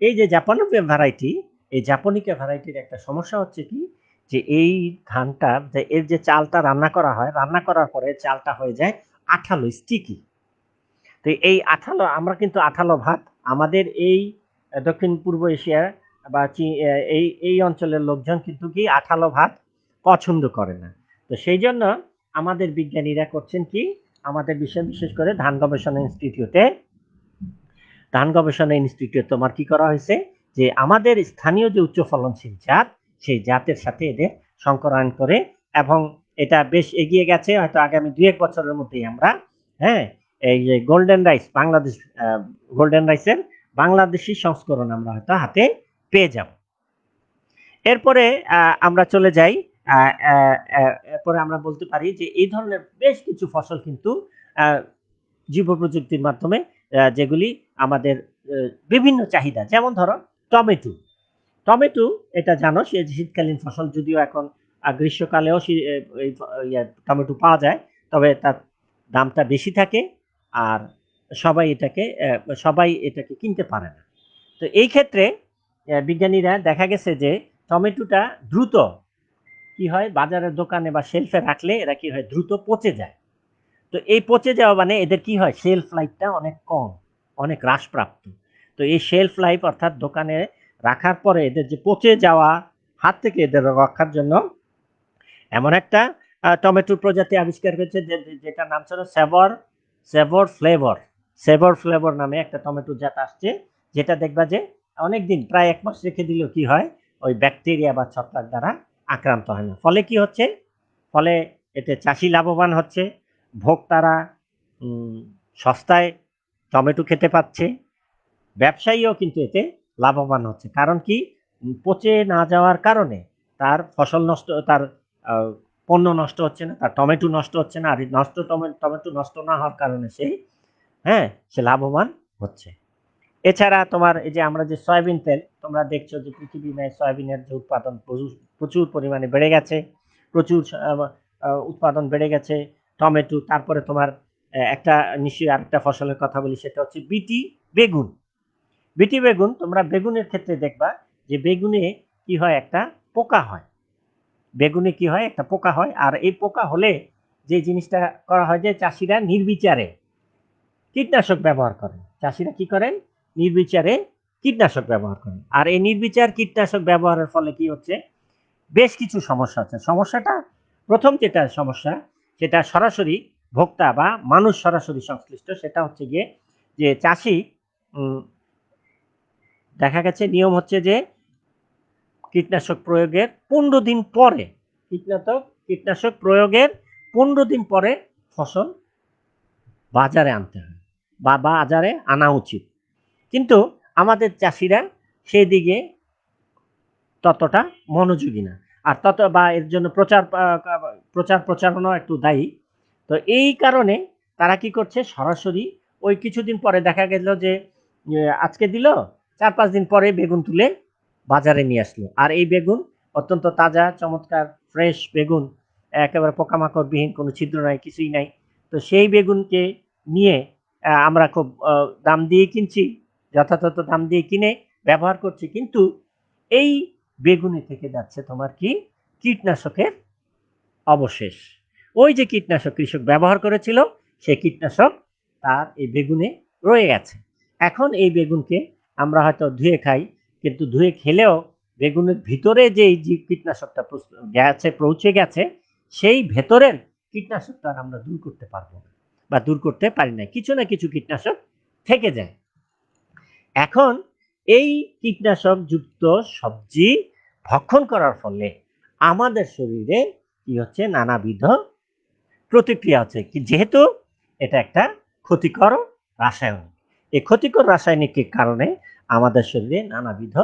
এই যে জাপানিকা ভ্যারাইটি, এই জাপানিকা ভ্যারাইটির একটা সমস্যা হচ্ছে কি, যে এই ধানটা এর যে চালটা রান্না করা হয়, রান্না করার পরে চালটা হয়ে যায় আঠালো, স্টিকি। তো এই আঠালো, আমরা কিন্তু আঠালো ভাত আমাদের এই দক্ষিণ পূর্ব এশিয়া বা এই এই অঞ্চলের লোকজন কিন্তু কি আঠালো ভাত পছন্দ করে না। তো সেই জন্য আমাদের বিজ্ঞানীরা করছেন কি, আমাদের বিশেষ করে ধান গবেষণা ইনস্টিটিউট তোমার কি করা হয়েছে, যে আমাদের স্থানীয় যে উচ্চ ফলনশীল জাত, সেই জাতের সাথে এদের সংকরায়ন করে, এবং এটা বেশ এগিয়ে গেছে। হয়তো আগামী 2-1 বছরের মধ্যেই আমরা, হ্যাঁ, এই যে গোল্ডেন রাইস, বাংলাদেশ গোল্ডেন রাইসের বাংলাদেশি সংস্করণ আমরা হয়তো হাতে পেয়ে যাব। এরপরে আমরা চলে যাই, এরপরে আমরা বলতে পারি যে এই ধরনের বেশ কিছু ফসল কিন্তু জীব প্রযুক্তির মাধ্যমে, যেগুলি আমাদের বিভিন্ন চাহিদা, যেমন ধরো টমেটো। টমেটো এটা জানো সে শীতকালীন ফসল, যদিও এখন গ্রীষ্মকালেও টমেটো পাওয়া যায়, তবে তার দামটা বেশি থাকে, আর সবাই এটাকে কিনতে পারে না। তো এই ক্ষেত্রে বিজ্ঞানীরা দেখা গেছে যে টমেটোটা দ্রুত কি হয়, বাজারের দোকানে বা শেলফে রাখলে এরা কি হয়, দ্রুত পচে যায়। তো এই পচে যাওয়া মানে এদের কি হয়, শেলফ লাইফটা অনেক কম, অনেক হ্রাসপ্রাপ্ত। তো এই শেলফ লাইফ অর্থাৎ দোকানে রাখার পরে এদের যে পচে যাওয়া হাত থেকে এদের রক্ষার জন্য এমন একটা টমেটোর প্রজাতি আবিষ্কার হয়েছে, যেটার নাম ছিল সেভর ফ্লেভর নামে একটা টমেটোর জাত আসছে, যেটা দেখবা যে অনেকদিন, প্রায় 1 মাস রেখে দিলেও কি হয়, ওই ব্যাকটেরিয়া বা ছত্রাক দ্বারা আক্রান্ত হয় না। ফলে কি হচ্ছে, ফলে এতে চাষি লাভবান হচ্ছে, ভোক্তারা সস্তায় টমেটো খেতে পাচ্ছে, ব্যবসায়ীও কিন্তু এতে লাভবান হচ্ছে। কারণ কি, পচে না যাওয়ার কারণে তার ফসল নষ্ট, তার পণ্য নষ্ট হচ্ছে না, তার টমেটো নষ্ট হচ্ছে না, আর টমেটো নষ্ট না হওয়ার কারণে সে লাভবান হচ্ছে। এছাড়া তোমার এই যে আমরা যে সয়াবিন তেল, তোমরা দেখছো যে পৃথিবীতে সয়াবিনের যে উৎপাদন প্রচুর পরিমাণে বেড়ে গেছে, প্রচুর উৎপাদন বেড়ে গেছে টমেটো। তারপরে তোমার একটা নিশ্চয়ই আরেকটা ফসলের কথা বলি, সেটা হচ্ছে বেগুন। বেগুন, তোমরা বেগুনের ক্ষেত্রে দেখবা যে বেগুনে কি হয়, একটা পোকা হয়, বেগুনে কি হয়, একটা পোকা হয়। আর এই পোকা হলে যে জিনিসটা করা হয়, যে চাষিরা নির্বিচারে কীটনাশক ব্যবহার করেন। চাষিরা কি করেন, নির্বিচারে কীটনাশক ব্যবহার করেন। আর এই নির্বিচার কীটনাশক ব্যবহারের ফলে কি হচ্ছে, বেশ কিছু সমস্যা হচ্ছে। সমস্যাটা, প্রথম যেটা সমস্যা, সেটা সরাসরি ভোক্তা বা মানুষ সরাসরি সংশ্লিষ্ট, সেটা হচ্ছে গিয়ে যে চাষি, দেখা গেছে নিয়ম হচ্ছে যে কীটনাশক প্রয়োগের 15 দিন পরে, কীটনাশক প্রয়োগের 15 দিন পরে ফসল বাজারে আনতে হয় বা বাজারে আনা উচিত। কিন্তু আমাদের চাষিরা সেই দিকে ততটা মনোযোগী না, আর বা এর জন্য প্রচারণাও একটু দায়ী। তো এই কারণে তারা কি করছে, সরাসরি ওই কিছুদিন পরে দেখা গেল যে আজকে দিল, 4-5 দিন পরে বেগুন তুলে বাজারে নিয়ে আসলো, আর এই বেগুন অত্যন্ত তাজা, চমৎকার ফ্রেশ বেগুন, একেবারে পোকামাকড় বিহীন, কোনো ছিদ্র নাই, কিছুই নাই। তো সেই বেগুনকে নিয়ে আমরা খুব দাম দিয়ে কিনছি, যথাযথ দাম দিয়ে কিনে ব্যবহার করছি, কিন্তু এই বেগুনে থেকে যাচ্ছে তোমার কি, কীটনাশকের অবশেষ। ওই যে কীটনাশক কৃষক ব্যবহার করেছিল, সেই কীটনাশক তার এই বেগুনে রয়ে গেছে। এখন এই বেগুনকে আমরা হয়তো ধুয়ে খাই, কিন্তু ধুয়ে খেলেও বেগুনের ভিতরে যে কীটনাশকটা পৌঁছে গেছে, সেই ভেতরের কীটনাশকটা আমরা দূর করতে পারবো না বা দূর করতে পারি না, কিছু না কিছু কীটনাশক থেকে যায়। এখন এই কীটনাশক যুক্ত সবজি ভক্ষণ করার ফলে আমাদের শরীরে কি হচ্ছে, নানাবিধ প্রতিক্রিয়া হচ্ছে, যেহেতু এটা একটা ক্ষতিকর রাসায়নিক। এই ক্ষতিকর রাসায়নিকের কারণে আমাদের শরীরে নানাবিধ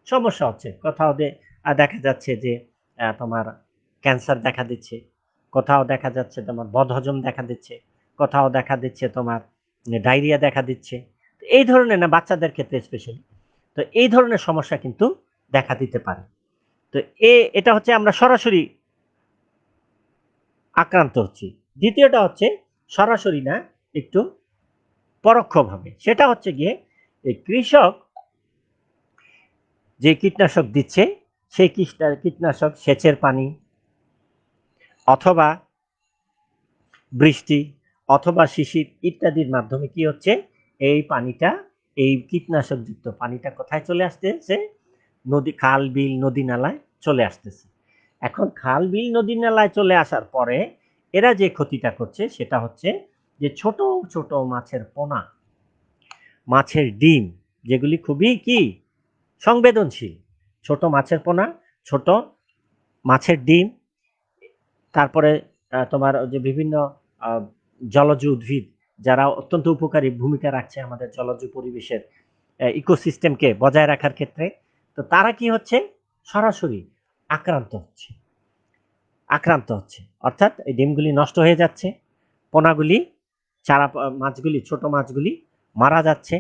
সমস্যা হচ্ছে। কোথাও দেখা যাচ্ছে যে তোমার ক্যান্সার দেখা দিচ্ছে, কোথাও দেখা যাচ্ছে তোমার বদহজম দেখা দিচ্ছে, কোথাও দেখা দিচ্ছে তোমার ডায়রিয়া দেখা দিচ্ছে। এই ধরনের, না বাচ্চাদের ক্ষেত্রে স্পেশালি, তো এই ধরনের সমস্যা কিন্তু দেখা দিতে পারে। তো এটা হচ্ছে আমরা সরাসরি আক্রান্ত হচ্ছি। দ্বিতীয়টা হচ্ছে সরাসরি না, একটু পরোক্ষভাবে। সেটা হচ্ছে গিয়ে এই কৃষক যে কীটনাশক দিচ্ছে সেই কীটনাশক সেচের পানি অথবা বৃষ্টি অথবা শিশির ইত্যাদির মাধ্যমে কি হচ্ছে, এই পানিটা, এই কীটনাশকযুক্ত পানিটা কোথায় চলে আসতেছে? নদী, খাল, বিল, নদী নালায় চলে আসতেছে। এখন খাল, বিল, নদী নালায় চলে আসার পরে এরা যে ক্ষতিটা করছে সেটা হচ্ছে যে ছোট ছোট মাছের পোনা, মাছের ডিম, যেগুলি খুবই কি সংবেদনশীল, ছোট মাছের পোনা, ছোট মাছের ডিম, তারপরে তোমার যে বিভিন্ন জলজ উদ্ভিদ যারা অত্যন্ত উপকারী ভূমিকা রাখছে আমাদের জলজ পরিবেশের ইকোসিস্টেমকে বজায় রাখার ক্ষেত্রে, তো তারা কি হচ্ছে, সরাসরি আক্রান্ত হচ্ছে। অর্থাৎ এই ডিমগুলি নষ্ট হয়ে যাচ্ছে, পোনাগুলি, চারা মাছগুলি, ছোট মাছগুলি মারা যাচ্ছে।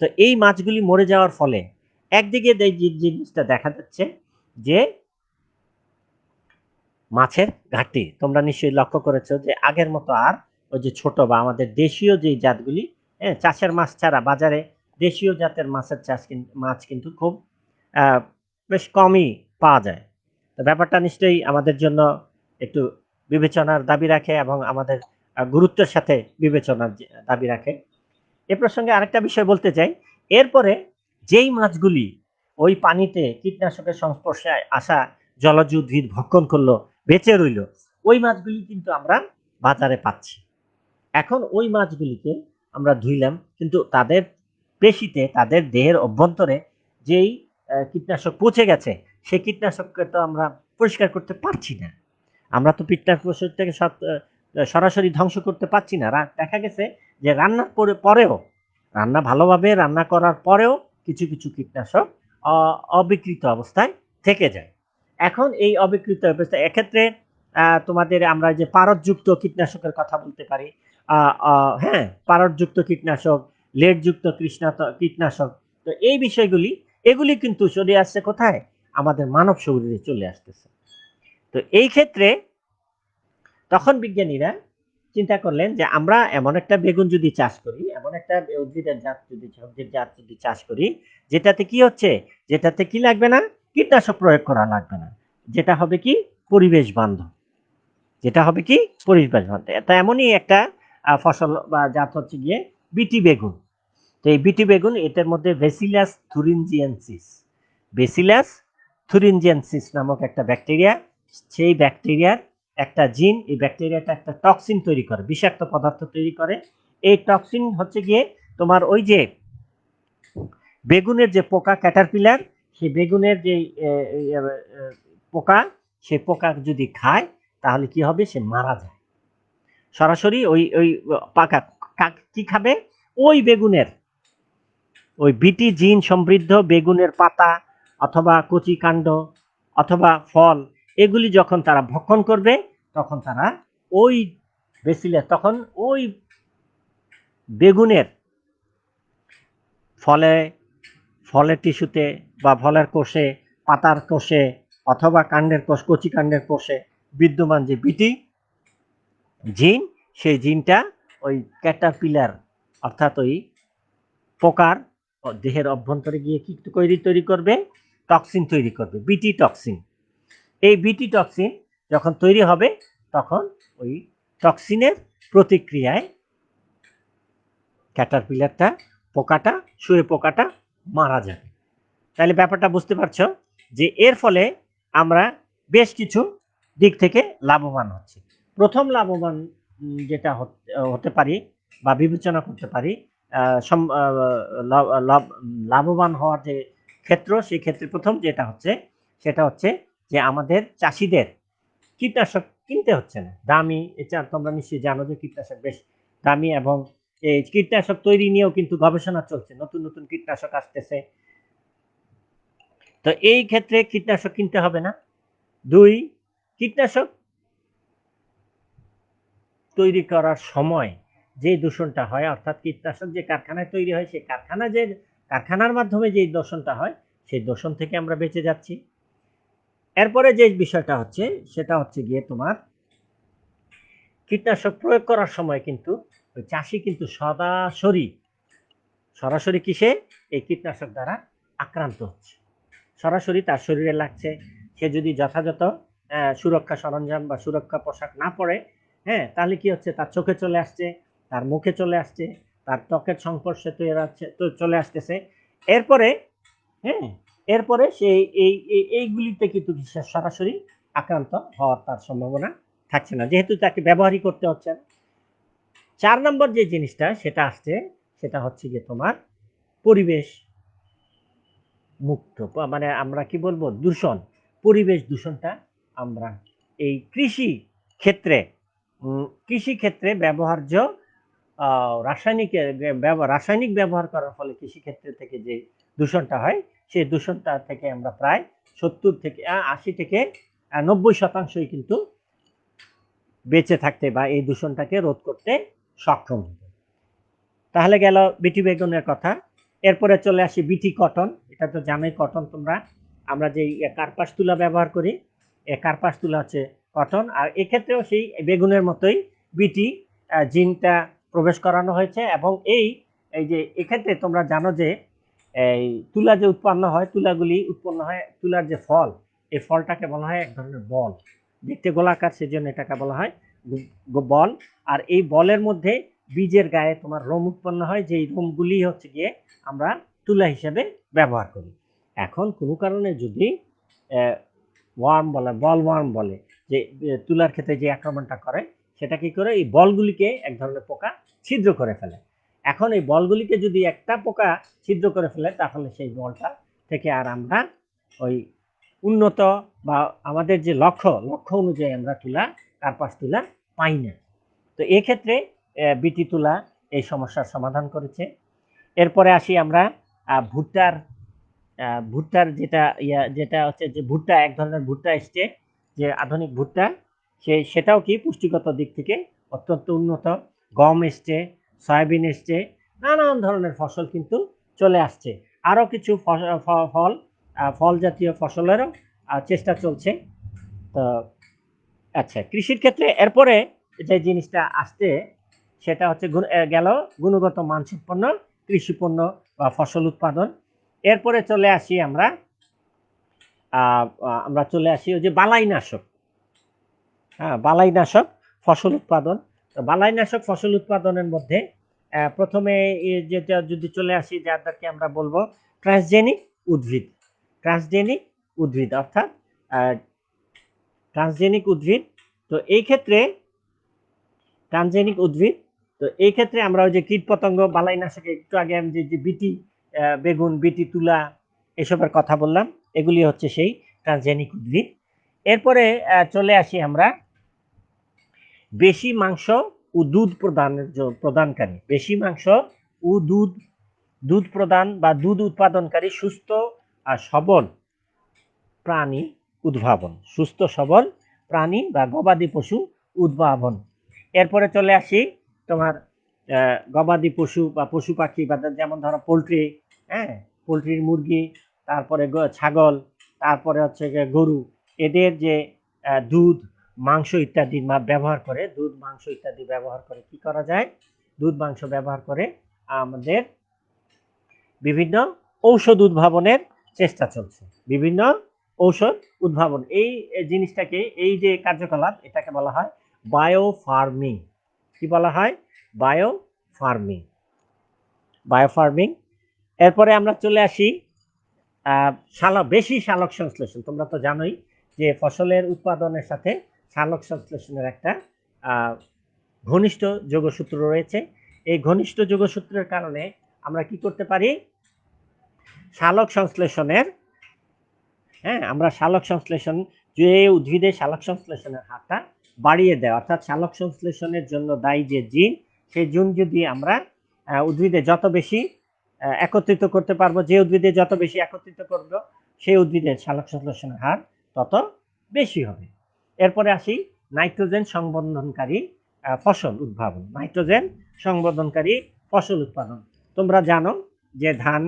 তো এই মাছগুলি মরে যাওয়ার ফলে একদিকে যে জিনিসটা দেখা যাচ্ছে যে মাছের ঘাটতি। তোমরা নিশ্চয়ই লক্ষ্য করেছো যে আগের মতো আর ওই যে ছোট বা আমাদের দেশীয় যে জাতগুলি, হ্যাঁ, চাষের মাছ ছাড়া বাজারে দেশীয় জাতের মাছের মাছ কিন্তু খুব বেশ কমই পাওয়া যায়। তো ব্যাপারটা নিশ্চয়ই আমাদের জন্য একটু বিবেচনার দাবি রাখে এবং আমাদের গুরুত্বের সাথে বিবেচনার দাবি রাখে। এ প্রসঙ্গে আরেকটা বিষয় বলতে চাই, এরপরে যেই মাছগুলি ওই পানিতে কীটনাশকের সংস্পর্শে আসা জলজ উদ্ভিদ ভক্ষণ করলো, বেঁচে রইল, ওই মাছগুলি কিন্তু আমরা বাজারে পাচ্ছি। এখন ওই মাছগুলিকে আমরা ধুইলাম, কিন্তু তাদের পেশিতে, তাদের দেহের অভ্যন্তরে যেই কীটনাশক পচে গেছে, সেই কীটনাশককে তো আমরা পরিষ্কার করতে পারছি না। আমরা তো কীটনাশকটাকে সরাসরি ধ্বংস করতে পারছি না। দেখা গেছে যে রান্নার পরেও, রান্না ভালোভাবে রান্না করার পরেও কিছু কিছু কীটনাশক অবিকৃত অবস্থায় থেকে যায়। এখন এই অবিকৃত অবস্থায় এক্ষেত্রে তোমাদের আমরা যে পারদযুক্ত কীটনাশকের কথা বলতে পারি, হ্যাঁ, পারদযুক্ত কীটনাশক, লেডযুক্ত কীটনাশক। তো এই বিষয়গুলি, এগুলি কিন্তু চলে আসছে কোথায়? আমাদের মানব শরীরে চলে আসতেছে। তো এই ক্ষেত্রে তখন বিজ্ঞানীরা চিন্তা করলেন যে আমরা এমন একটা বেগুন যদি চাষ করি, এমন একটা উদ্ভিদের জাত যদি চাষ করি, যেটাতে কি হচ্ছে, যেটাতে কি লাগবে না, কীটনাশক প্রয়োগ করা লাগবে না, যেটা হবে কি পরিবেশ বান্ধব, যেটা হবে কি পরিবেশ বান্ধব। তা এমনই একটা ফসল বা জাত হচ্ছে গিয়ে বিটি বেগুন। তো এই বিটি বেগুন, এটার মধ্যে ব্যাসিলাস থুরিনজিয়েন্সিস নামক একটা ব্যাকটেরিয়া, সেই ব্যাকটেরিয়ার একটা জিন, এই ব্যাকটেরিয়াটা একটা টক্সিন তৈরি করে, বিষাক্ত পদার্থ তৈরি করে। এই টক্সিন হচ্ছে গিয়ে তোমার ওই যে বেগুনের যে পোকা ক্যাটারপিলার, সেই বেগুনের যে পোকা, সে পোকা যদি খায় তাহলে কি হবে, সে মারা যায় সরাসরি। ওই ওই পাকা কি খাবে, ওই বেগুনের, ওই বিটি জিন সমৃদ্ধ বেগুনের পাতা অথবা কচি কাণ্ড অথবা ফল, এগুলি যখন তারা ভক্ষণ করবে, তখন তারা ওই তখন ওই বেগুনের ফলের টিস্যুতে বা ফলের কোষে, পাতার কোষে অথবা কাণ্ডের কোষ, কচি কাণ্ডের কোষে বিদ্যমান যে বিটি জিন, সেই জিনটা ওই ক্যাটারপিলার অর্থাৎ ওই পোকার দেহের অভ্যন্তরে গিয়ে কি তৈরি করবে, টক্সিন তৈরি করবে, বিটি টক্সিন। এই বিটি টক্সিন যখন তৈরি হবে, তখন ওই টক্সিনের প্রতিক্রিয়ায় ক্যাটারপিলারটা, পোকাটা, শুঁয়োপোকাটা মারা যাবে। তাহলে ব্যাপারটা বুঝতে পারছো যে এর ফলে আমরা বেশ কিছু দিক থেকে লাভবান হচ্ছি। প্রথম লাভবান যেটা হতে পারি বা বিবেচনা করতে পারি, লাভবান হওয়ার যে ক্ষেত্র, সেই ক্ষেত্রে প্রথম যেটা হচ্ছে, সেটা হচ্ছে যে আমাদের চাষিদের কীটনাশক কিনতে হচ্ছে না দামি। এটা তোমরা নিশ্চয়ই জানো যে কীটনাশক বেশ দামি, এবং এই কীটনাশক তৈরি নিয়েও কিন্তু গবেষণা চলছে, নতুন নতুন কীটনাশক আসতেছে। তো এই ক্ষেত্রে কীটনাশক কিনতে হবে না। দুই, কীটনাশক তৈরি করার সময় যে দূষণটা হয়, অর্থাৎ কীটনাশক যে কারখানায় তৈরি হয়, সেই কারখানার মাধ্যমে যে দূষণটা হয়, সেই দূষণ থেকে আমরা বেঁচে যাচ্ছি। এরপরে যে বিষয়টা হচ্ছে সেটা হচ্ছে গিয়ে তোমার কীটনাশক প্রয়োগ করার সময় কিন্তু ওই চাষি কিন্তু সরাসরি কিসে এই কীটনাশক দ্বারা আক্রান্ত হচ্ছে, সরাসরি তার শরীরে লাগছে। সে যদি যথাযথ সুরক্ষা সরঞ্জাম বা সুরক্ষা পোশাক না পরে, হ্যাঁ, তাহলে কি হচ্ছে, তার চোখে চলে আসছে, তার মুখে চলে আসছে, তার ত্বকের সংস্পর্শে চলে আসতেছে। এরপরে, হ্যাঁ, এরপরে সে এইগুলিতে কিন্তু সরাসরি আক্রান্ত হওয়ার তার সম্ভাবনা থাকছে না, যেহেতু তাকে ব্যবহারই করতে হচ্ছে না। 4 নম্বর যে জিনিসটা সেটা আসছে, সেটা হচ্ছে গিয়ে তোমার পরিবেশ মুক্ত, মানে আমরা কি বলবো, দূষণ, পরিবেশ দূষণটা আমরা এই কৃষি ক্ষেত্রে ব্যবহার্য রাসায়নিক ব্যবহার করার ফলে কৃষিক্ষেত্রে থেকে যে দূষণটা হয়, সেই দূষণটা থেকে আমরা প্রায় 80 থেকে 90% কিন্তু বেঁচে থাকতে বা এই দূষণটাকে রোধ করতে সক্ষম হবে। তাহলে গেল বিটি বেগুনের কথা। এরপরে চলে আসি বিটি কটন। এটা তো জানোই, কটন তোমরা, আমরা যে কার্পাস তুলা ব্যবহার করি, কার্পাস তুলা হচ্ছে কটন। আর এক্ষেত্রেও সেই বেগুনের মতোই বিটি জিনটা প্রবেশ করানো হয়েছে। এবং এই যে এক্ষেত্রে তোমরা জানো যে এই তুলা যে উৎপন্ন হয়, তুলার যে ফল, এই ফলটাকে বলা হয় এক ধরনের বল, দেখতে গোলাকার, সেজন্য এটাকে বলা হয় বল। আর এই বলের মধ্যে বীজের গায়ে তোমার রোম উৎপন্ন হয়, যেই রোমগুলি হচ্ছে গিয়ে আমরা তুলা হিসেবে ব্যবহার করি। এখন কোনো কারণে যদি বল ওয়ার্ম বলে, যে তুলার ক্ষেত্রে যে আক্রমণটা করে, সেটা কি করে, এই বলগুলিকে এক ধরনের পোকা ছিদ্র করে ফেলে। এখন এই বলগুলিকে যদি একটা পোকা ছিদ্র করে ফেলে, তাহলে সেই বলটা থেকে আর আমরা ওই উন্নত বা আমাদের যে লক্ষ্য অনুযায়ী আমরা কার্পাস তুলা পাই না। তো এক্ষেত্রে বিটি তুলা এই সমস্যার সমাধান করেছে। এরপরে আসি আমরা ভুট্টার যেটা হচ্ছে যে ভুট্টা, এক ধরনের ভুট্টা এসছে, যে আধুনিক ভুট্টা, সেটাও কি পুষ্টিগত দিক থেকে অত্যন্ত উন্নত। গম এসছে, সয়াবিন এসছে, নানান ধরনের ফসল কিন্তু চলে আসছে। আরও কিছু ফল জাতীয় ফসলেরও চেষ্টা চলছে। তো আচ্ছা, কৃষির ক্ষেত্রে এরপরে যে জিনিসটা আসছে সেটা হচ্ছে গেল গুণগত মানসম্পন্ন কৃষি পণ্য বা ফসল উৎপাদন। এরপরে চলে আসি আমরা চলে আসি ওই যে বালাইনাশক। হ্যাঁ, বালাইনাশক ফসল উৎপাদন। বালাইনাশক ফসল উৎপাদনের মধ্যে প্রথমে যেটা যদি চলে আসি, যাদেরকে আমরা বলবো ট্রান্সজেনিক উদ্ভিদ অর্থাৎ ট্রান্সজেনিক উদ্ভিদ। তো এই ক্ষেত্রে আমরা ওই যে কীটপতঙ্গ বালাইনাশকে একটু আগে আমি যে বিটি বেগুন, বিটি তুলা এসবের কথা বললাম, এগুলি হচ্ছে সেই ট্রান্সজেনিক উদ্ভিদ। এরপরে চলে আসি আমরা বেশি মাংস ও দুধ প্রদানকারী, বেশি মাংস ও দুধ প্রদান বা দুধ উৎপাদনকারী সুস্থ আর সবল প্রাণী বা গবাদি পশু উদ্ভাবন। এরপরে চলে আসি তোমার গবাদি পশু বা পশু পাখি, বা যেমন ধরো পোলট্রি, হ্যাঁ, পোলট্রির মুরগি, তারপরে ছাগল, তারপরে হচ্ছে গরু, এদের যে দুধ মাংস ইত্যাদি ব্যবহার করে কি করা যায়, দুধ মাংস ব্যবহার করে আমাদের বিভিন্ন ঔষধ উদ্ভাবনের চেষ্টা চলছে। বিভিন্ন ঔষধ উদ্ভাবন, এই জিনিসটাকে, এই যে কার্যকলাপ, এটাকে বলা হয় বায়ো ফার্মিং। কি বলা হয়? Bio farming. এরপরে আমরা চলে আসি বেশি সালোক সংশ্লেষণ। তোমরা তো জানোই যে ফসলের উৎপাদনের সাথে সালোক সংশ্লেষণের একটা ঘনিষ্ঠ যোগসূত্র রয়েছে। এই ঘনিষ্ঠ যোগসূত্রের কারণে আমরা কি করতে পারি, আমরা সালোক সংশ্লেষণ, যে উদ্ভিদের সালোক সংশ্লেষণের হারটা বাড়িয়ে দেয়, অর্থাৎ সালোক সংশ্লেষণের জন্য দায়ী যে জিন, সেই জিন যদি আমরা উদ্ভিদে যত বেশি একত্রিত করতে পারবো, যে উদ্ভিদে যত বেশি একত্রিত করবো, সেই উদ্ভিদের সালোক সংশ্লেষণের হার তত বেশি হবে। এরপরে আসি নাইট্রোজেন সংবন্ধনকারী ফসল উদ্ভাবন। নাইট্রোজেন সংবন্ধনকারী ফসল উৎপাদন। তোমরা জানো যে ধান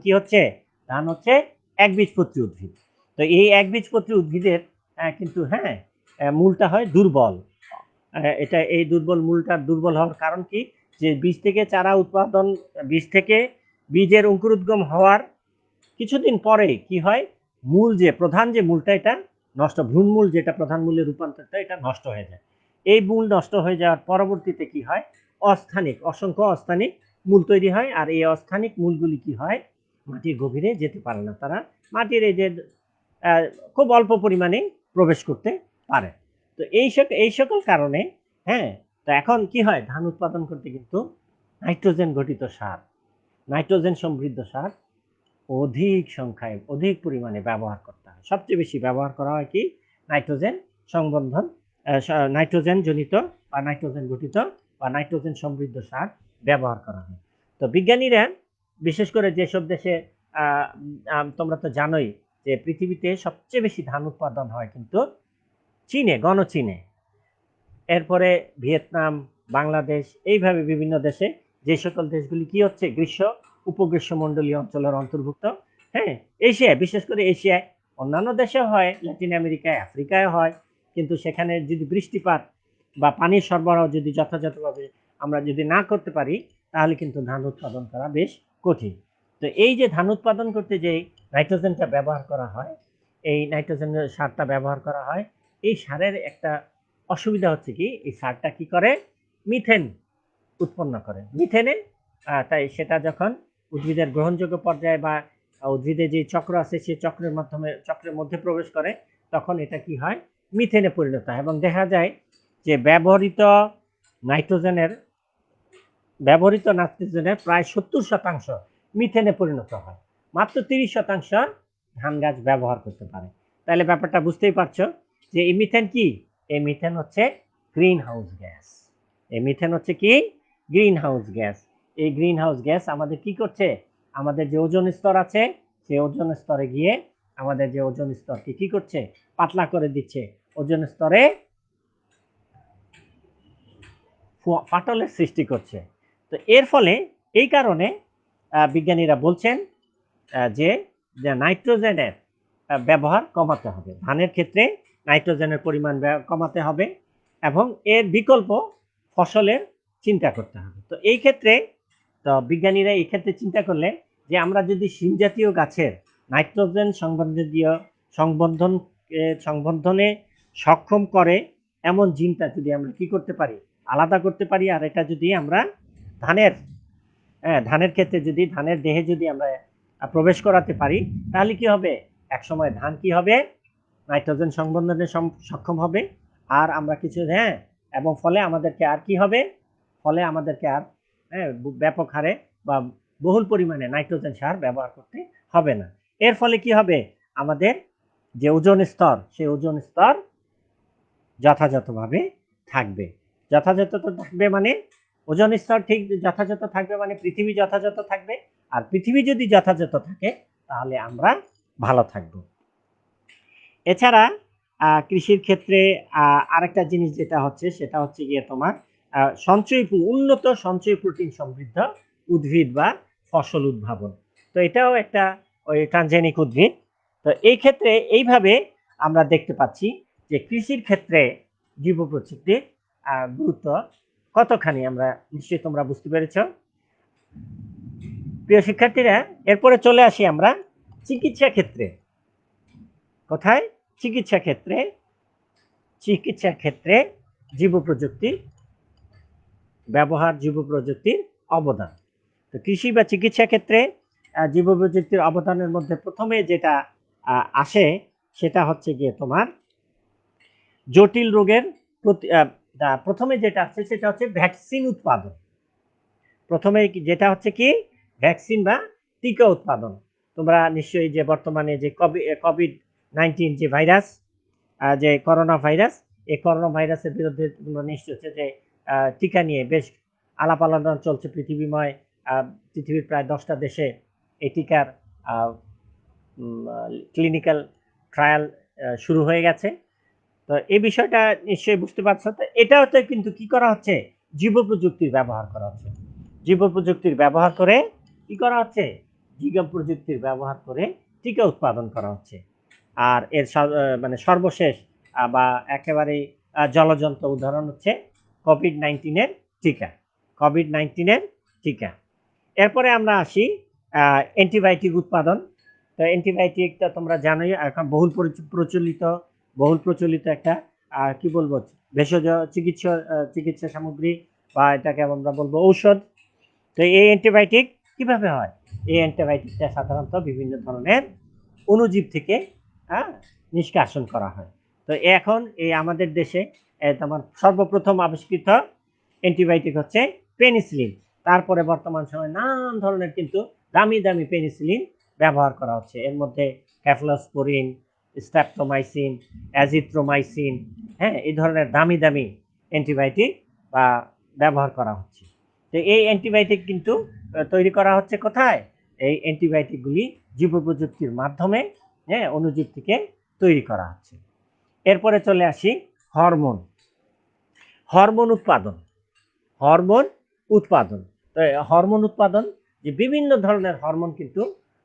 কি হচ্ছে, ধান হচ্ছে একবীজপত্রী উদ্ভিদ। তো এই একবীজপত্রী উদ্ভিদের কিন্তু মূলটা হয় দুর্বল। এটা এই দুর্বল মূলটা দুর্বল হওয়ার কারণ কি, যে বীজ থেকে চারা উৎপাদন, বীজ থেকে বীজের অঙ্কুরোদ্গম হওয়ার কিছুদিন পরে কি হয়, মূল যে প্রধান যে মূলটা এটা নষ্ট, ভ্রূণমূল যেটা প্রধান মূলে রূপান্তরিত, এটা নষ্ট হয়ে যায়। এই মূল নষ্ট হয়ে যাওয়ার পরবর্তীতে কি হয়, অসংখ্য অস্থানিক মূল তৈরি হয়। আর এই অস্থানিক মূলগুলি কি হয়, মাটির গভীরে যেতে পারে না, তারা মাটির এই যে খুব অল্প পরিমাণে প্রবেশ করতে পারে। তো এই সকল কারণে তো এখন কি হয়, ধান উৎপাদন করতে কিন্তু নাইট্রোজেন ঘটিত সার, নাইট্রোজেন সমৃদ্ধ সার অধিক সংখ্যায়, অধিক পরিমাণে ব্যবহার করতে হয়। সবচেয়ে বেশি ব্যবহার করা হয় কি, নাইট্রোজেন সংবন্ধন, নাইট্রোজেন জনিত বা নাইট্রোজেন ঘটিত বা নাইট্রোজেন সমৃদ্ধ সার ব্যবহার করা হয়। তো বিজ্ঞানীরা বিশেষ করে যেসব দেশে তোমরা তো জানোই যে পৃথিবীতে সবচেয়ে বেশি ধান উৎপাদন হয় কিন্তু চীনে, গণচীনে, এরপরে ভিয়েতনাম, বাংলাদেশ, এইভাবে বিভিন্ন দেশে, যে সকল দেশগুলি কি হচ্ছে উপগ্রীষ্মমণ্ডলীয় অঞ্চলের অন্তর্ভুক্ত। এশিয়ায়, বিশেষ করে এশিয়ায়, অন্যান্য দেশে হয়, ল্যাটিন আমেরিকায়, আফ্রিকায় হয়, কিন্তু সেখানে যদি বৃষ্টিপাত বা পানির সরবরাহ যদি যথাযথভাবে আমরা যদি না করতে পারি, তাহলে কিন্তু ধান উৎপাদন করা বেশ কঠিন। তো এই যে ধান উৎপাদন করতে যে নাইট্রোজেনটা ব্যবহার করা হয়, এই নাইট্রোজেন সারটা ব্যবহার করা হয়, এই সারের একটা অসুবিধা হচ্ছে কি, এই সারটা কি করে, মিথেন উৎপন্ন করে। মিথেনে তাই সেটা যখন উদ্ভিদের গ্রহণযোগ্য পর্যায়ে বা উদ্ভিদের যে চক্র আছে সেই চক্রের মধ্যে প্রবেশ করে, তখন এটা কি হয়, মিথেনে পরিণত হয়। এবং দেখা যায় যে ব্যবহৃত নাইট্রোজেনের প্রায় 70% মিথেনে পরিণত হয়। মাত্র 30% ধান গাছ ব্যবহার করতে পারে। তাহলে ব্যাপারটা বুঝতেই পারছো যে এই মিথেন কি, এই মিথেন হচ্ছে গ্রিন হাউস গ্যাস। এই মিথেন হচ্ছে কি, গ্রিন হাউস গ্যাস। এই গ্রিন হাউস গ্যাস আমাদের কি করছে, আমাদের যে ওজোন স্তর আছে সেই ওজোন স্তরে গিয়ে আমাদের যে ওজোন স্তরকে কি করছে, পাতলা করে দিচ্ছে, ওজোন স্তরে ফাটলের সৃষ্টি করছে। তো এর ফলে এই কারণে বিজ্ঞানীরা বলছেন যে নাইট্রোজেনের ব্যবহার কমাতে হবে, ধানের ক্ষেত্রে নাইট্রোজেনের পরিমাণ কমাতে হবে এবং এর বিকল্প ফসলের চিন্তা করতে হবে। তো এই ক্ষেত্রে তো বিজ্ঞানীরা এই ক্ষেত্রে চিন্তা করলেন যে আমরা যদি শিম জাতীয় গাছের নাইট্রোজেন সংবন্ধনে সক্ষম করে এমন জিনটা যদি আমরা কি করতে পারি, আলাদা করতে পারি, আর এটা যদি আমরা ধানের ক্ষেত্রে যদি ধানের দেহে যদি আমরা প্রবেশ করাতে পারি, তাহলে কি হবে, এক সময় ধান কি হবে, নাইট্রোজেন সংবন্ধনে সক্ষম হবে। আর আমরা কিছু এবং ফলে আমাদেরকে আর কি হবে, ফলে আমাদেরকে আর ব্যাপক হারে বা বহুল পরিমাণে নাইট্রোজেন সার ব্যবহার করতে হবে না। এর ফলে কি হবে, আমাদের যে ওজোন স্তর, সেই ওজোন স্তর যথাযথভাবে থাকবে। যথাযথ থাকবে মানে ওজোন স্তর ঠিক যথাযথ থাকবে মানে পৃথিবী যথাযথ থাকবে। আর পৃথিবী যদি যথাযথ থাকে তাহলে আমরা ভালো থাকব। এছাড়া কৃষির ক্ষেত্রে আরেকটা জিনিস যেটা হচ্ছে, সেটা হচ্ছে গিয়ে তোমার উন্নত সঞ্চয় প্রোটিন সমৃদ্ধ উদ্ভিদ বা ফসল উদ্ভাবন। তো এটাও একটা ওই ট্রানজেনিক উদ্ভিদ। তো এই ক্ষেত্রে এইভাবে আমরা দেখতে পাচ্ছি যে কৃষির ক্ষেত্রে জীব প্রযুক্তির গুরুত্ব কতখানি আমরা নিশ্চয়ই তোমরা বুঝতে পেরেছ। প্রিয় শিক্ষার্থীরা, এরপরে চলে আসি আমরা চিকিৎসা ক্ষেত্রে। কোথায়, চিকিৎসা ক্ষেত্রে জীব প্রযুক্তির ব্যবহার, জীব প্রযুক্তির অবদান। তো কৃষি বা চিকিৎসা ক্ষেত্রে জীব প্রযুক্তির অবদানের মধ্যে প্রথমে যেটা আসে সেটা হচ্ছে গিয়ে তোমার জটিল রোগের প্রথমে যেটা আছে সেটা হচ্ছে ভ্যাকসিন উৎপাদন। প্রথমে যেটা হচ্ছে কি, ভ্যাকসিন বা টিকা উৎপাদন। তোমরা নিশ্চয়ই যে বর্তমানে যে কোভিড-19 যে ভাইরাস, যে করোনা ভাইরাস, এই করোনা ভাইরাসের বিরুদ্ধে তোমরা নিশ্চয় হচ্ছে যে টিকা নিয়ে বেশ আলাপ আলোচনা চলছে পৃথিবীময়। পৃথিবীর প্রায় 10টা দেশে এই টিকার ক্লিনিক্যাল ট্রায়াল শুরু হয়ে গেছে। তো এই বিষয়টা নিশ্চয়ই বুঝতে পারছো। তো এটাও তো কিন্তু কি করা হচ্ছে, জীব প্রযুক্তির ব্যবহার করা হচ্ছে। জীব প্রযুক্তির ব্যবহার করে কি করা হচ্ছে, জীব প্রযুক্তির ব্যবহার করে টিকা উৎপাদন করা হচ্ছে। আর এর মানে সর্বশেষ বা একেবারে জলজন্ত উদাহরণ হচ্ছে কোভিড-19 টিকা। কোভিড-19 টিকা। এরপরে আমরা আসি অ্যান্টিবায়োটিক উৎপাদন। তো অ্যান্টিবায়োটিকটা তোমরা জানোই এখন বহুল প্রচলিত একটা কি বলবো ভেষজ চিকিৎসা সামগ্রী বা এটাকে আমরা বলবো ঔষধ। তো এই অ্যান্টিবায়োটিক কিভাবে হয়? এই অ্যান্টিবায়োটিকটা সাধারণত বিভিন্ন ধরনের অণুজীব থেকে নিষ্কাশন করা হয়। তো এখন এই আমাদের দেশে তোমার সর্বপ্রথম আবিষ্কৃত অ্যান্টিবায়োটিক হচ্ছে পেনিসিলিন। তারপরে বর্তমান সময়ে নানান ধরনের কিন্তু দামি দামি পেনিসিলিন ব্যবহার করা হচ্ছে। এর মধ্যে ক্যাফলোস্পোরিন, স্ট্রেপ্টোমাইসিন, অ্যাজিথ্রোমাইসিন, হ্যাঁ, এই ধরনের দামি দামি অ্যান্টিবায়োটিক বা ব্যবহার করা হচ্ছে। তো এই অ্যান্টিবায়োটিক কিন্তু তৈরি করা হচ্ছে কোথায়? এই অ্যান্টিবায়োটিকগুলি জীব প্রযুক্তির মাধ্যমে, হ্যাঁ, অণুজীব থেকে তৈরি করা হচ্ছে। এরপরে চলে আসি হরমোন। হরমোন উৎপাদন। হরমোন উৎপাদন। তো হরমোন উৎপাদন যে বিভিন্ন ধরনের হরমোন কিন্তু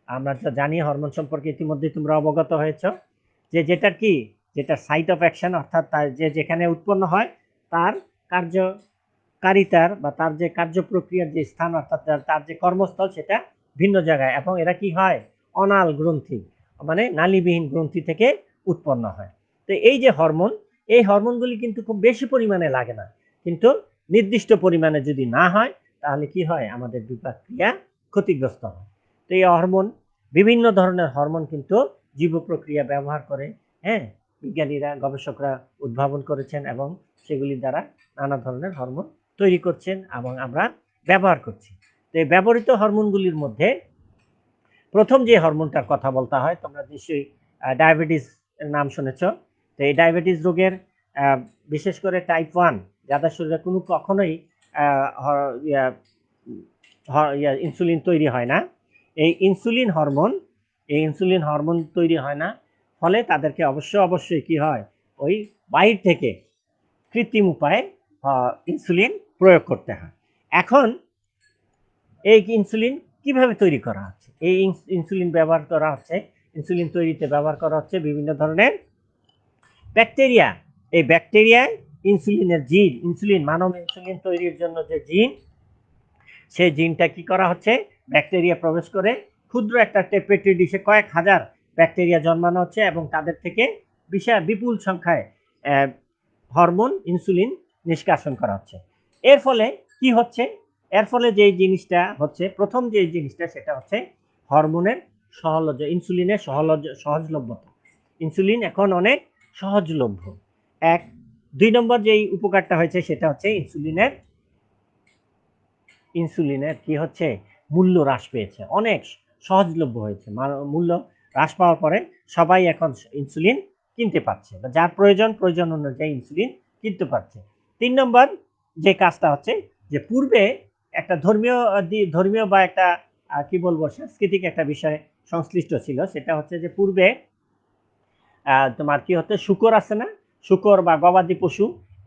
আমরা তো জানি, হরমোন সম্পর্কে ইতিমধ্যে তোমরা অবগত হয়েছ যে যেটা সাইট অফ অ্যাকশন, অর্থাৎ তার যেখানে উৎপন্ন হয় তার কার্যকারিতার বা তার যে কার্য প্রক্রিয়ার যে স্থান, অর্থাৎ তার যে কর্মস্থল সেটা ভিন্ন জায়গায়, এবং এরা কি হয় অনাল গ্রন্থি মানে নালীবিহীন গ্রন্থি থেকে উৎপন্ন হয়। তো এই যে হরমোন, এই হরমোনগুলি কিন্তু খুব বেশি পরিমাণে লাগে না, কিন্তু নির্দিষ্ট পরিমাণে যদি না হয় তাহলে কি হয় আমাদের বিপাক ক্রিয়া ক্ষতিগ্রস্ত হয়। তো এই হরমোন, বিভিন্ন ধরনের হরমোন কিন্তু জীব প্রক্রিয়া ব্যবহার করে, হ্যাঁ, বিজ্ঞানীরা গবেষকরা উদ্ভাবন করেছেন এবং সেগুলির দ্বারা নানা ধরনের হরমোন তৈরি করছেন এবং আমরা ব্যবহার করছি। তো এই ব্যবহৃত হরমোনগুলির মধ্যে প্রথম যে হরমোনটার কথা বলতে হয়, তোমরা নিশ্চয়ই ডায়াবেটিস এর নাম শুনেছ। তো এই ডায়াবেটিস রোগের বিশেষ করে টাইপ 1 যাদের শরীরে কখনোই ইনসুলিন তৈরি হয় না, এই ইনসুলিন হরমোন তৈরি হয় না, ফলে তাদেরকে অবশ্যই কি হয় ওই বাইরে থেকে কৃত্রিম উপায়ে ইনসুলিন প্রয়োগ করতে হয়। এখন এই ইনসুলিন কিভাবে তৈরি করা হচ্ছে? এই ইনসুলিন তৈরিতে ব্যবহার করা হচ্ছে বিভিন্ন ধরনের ব্যাকটেরিয়া। এই ব্যাকটেরিয়ায় ইনসুলিনের মানব ইনসুলিন তৈরির জন্য যে জিন, সেই জিনটা কি করা হচ্ছে, ব্যাকটেরিয়া প্রবেশ করে ক্ষুদ্র একটা পেট্রি ডিশে কয়েক হাজার ব্যাকটেরিয়া জন্মানো হচ্ছে এবং তাদের থেকে বিপুল সংখ্যায় হরমোন ইনসুলিন নিষ্কাশন করা হচ্ছে। এর ফলে কি হচ্ছে? এর ফলে যে জিনিসটা হচ্ছে, প্রথম যে জিনিসটা সেটা হচ্ছে হরমোনের ইনসুলিনের সহজলভ্যতা। ইনসুলিন এখন অনেক সহজলভ্য। 1 2 নম্বর যেই উপকারটা হয়েছে সেটা হচ্ছে ইনসুলিনের কি হচ্ছে মূল্য হ্রাস পেয়েছে, অনেক সহজলভ্য হয়েছে। মূল্য হ্রাস পাওয়ার পরে সবাই এখন ইনসুলিন কিনতে পারছে, বা যার প্রয়োজন অনুযায়ী ইনসুলিন কিনতে পারছে। 3 নম্বর যে কাজটা হচ্ছে যে পূর্বে একটা ধর্মীয় বা একটা কি বলবো সাংস্কৃতিক একটা বিষয় সংশ্লিষ্ট ছিল, সেটা হচ্ছে যে পূর্বে তোমার কি হচ্ছে শূকর আছে না, শূকর বা গবাদি পশু,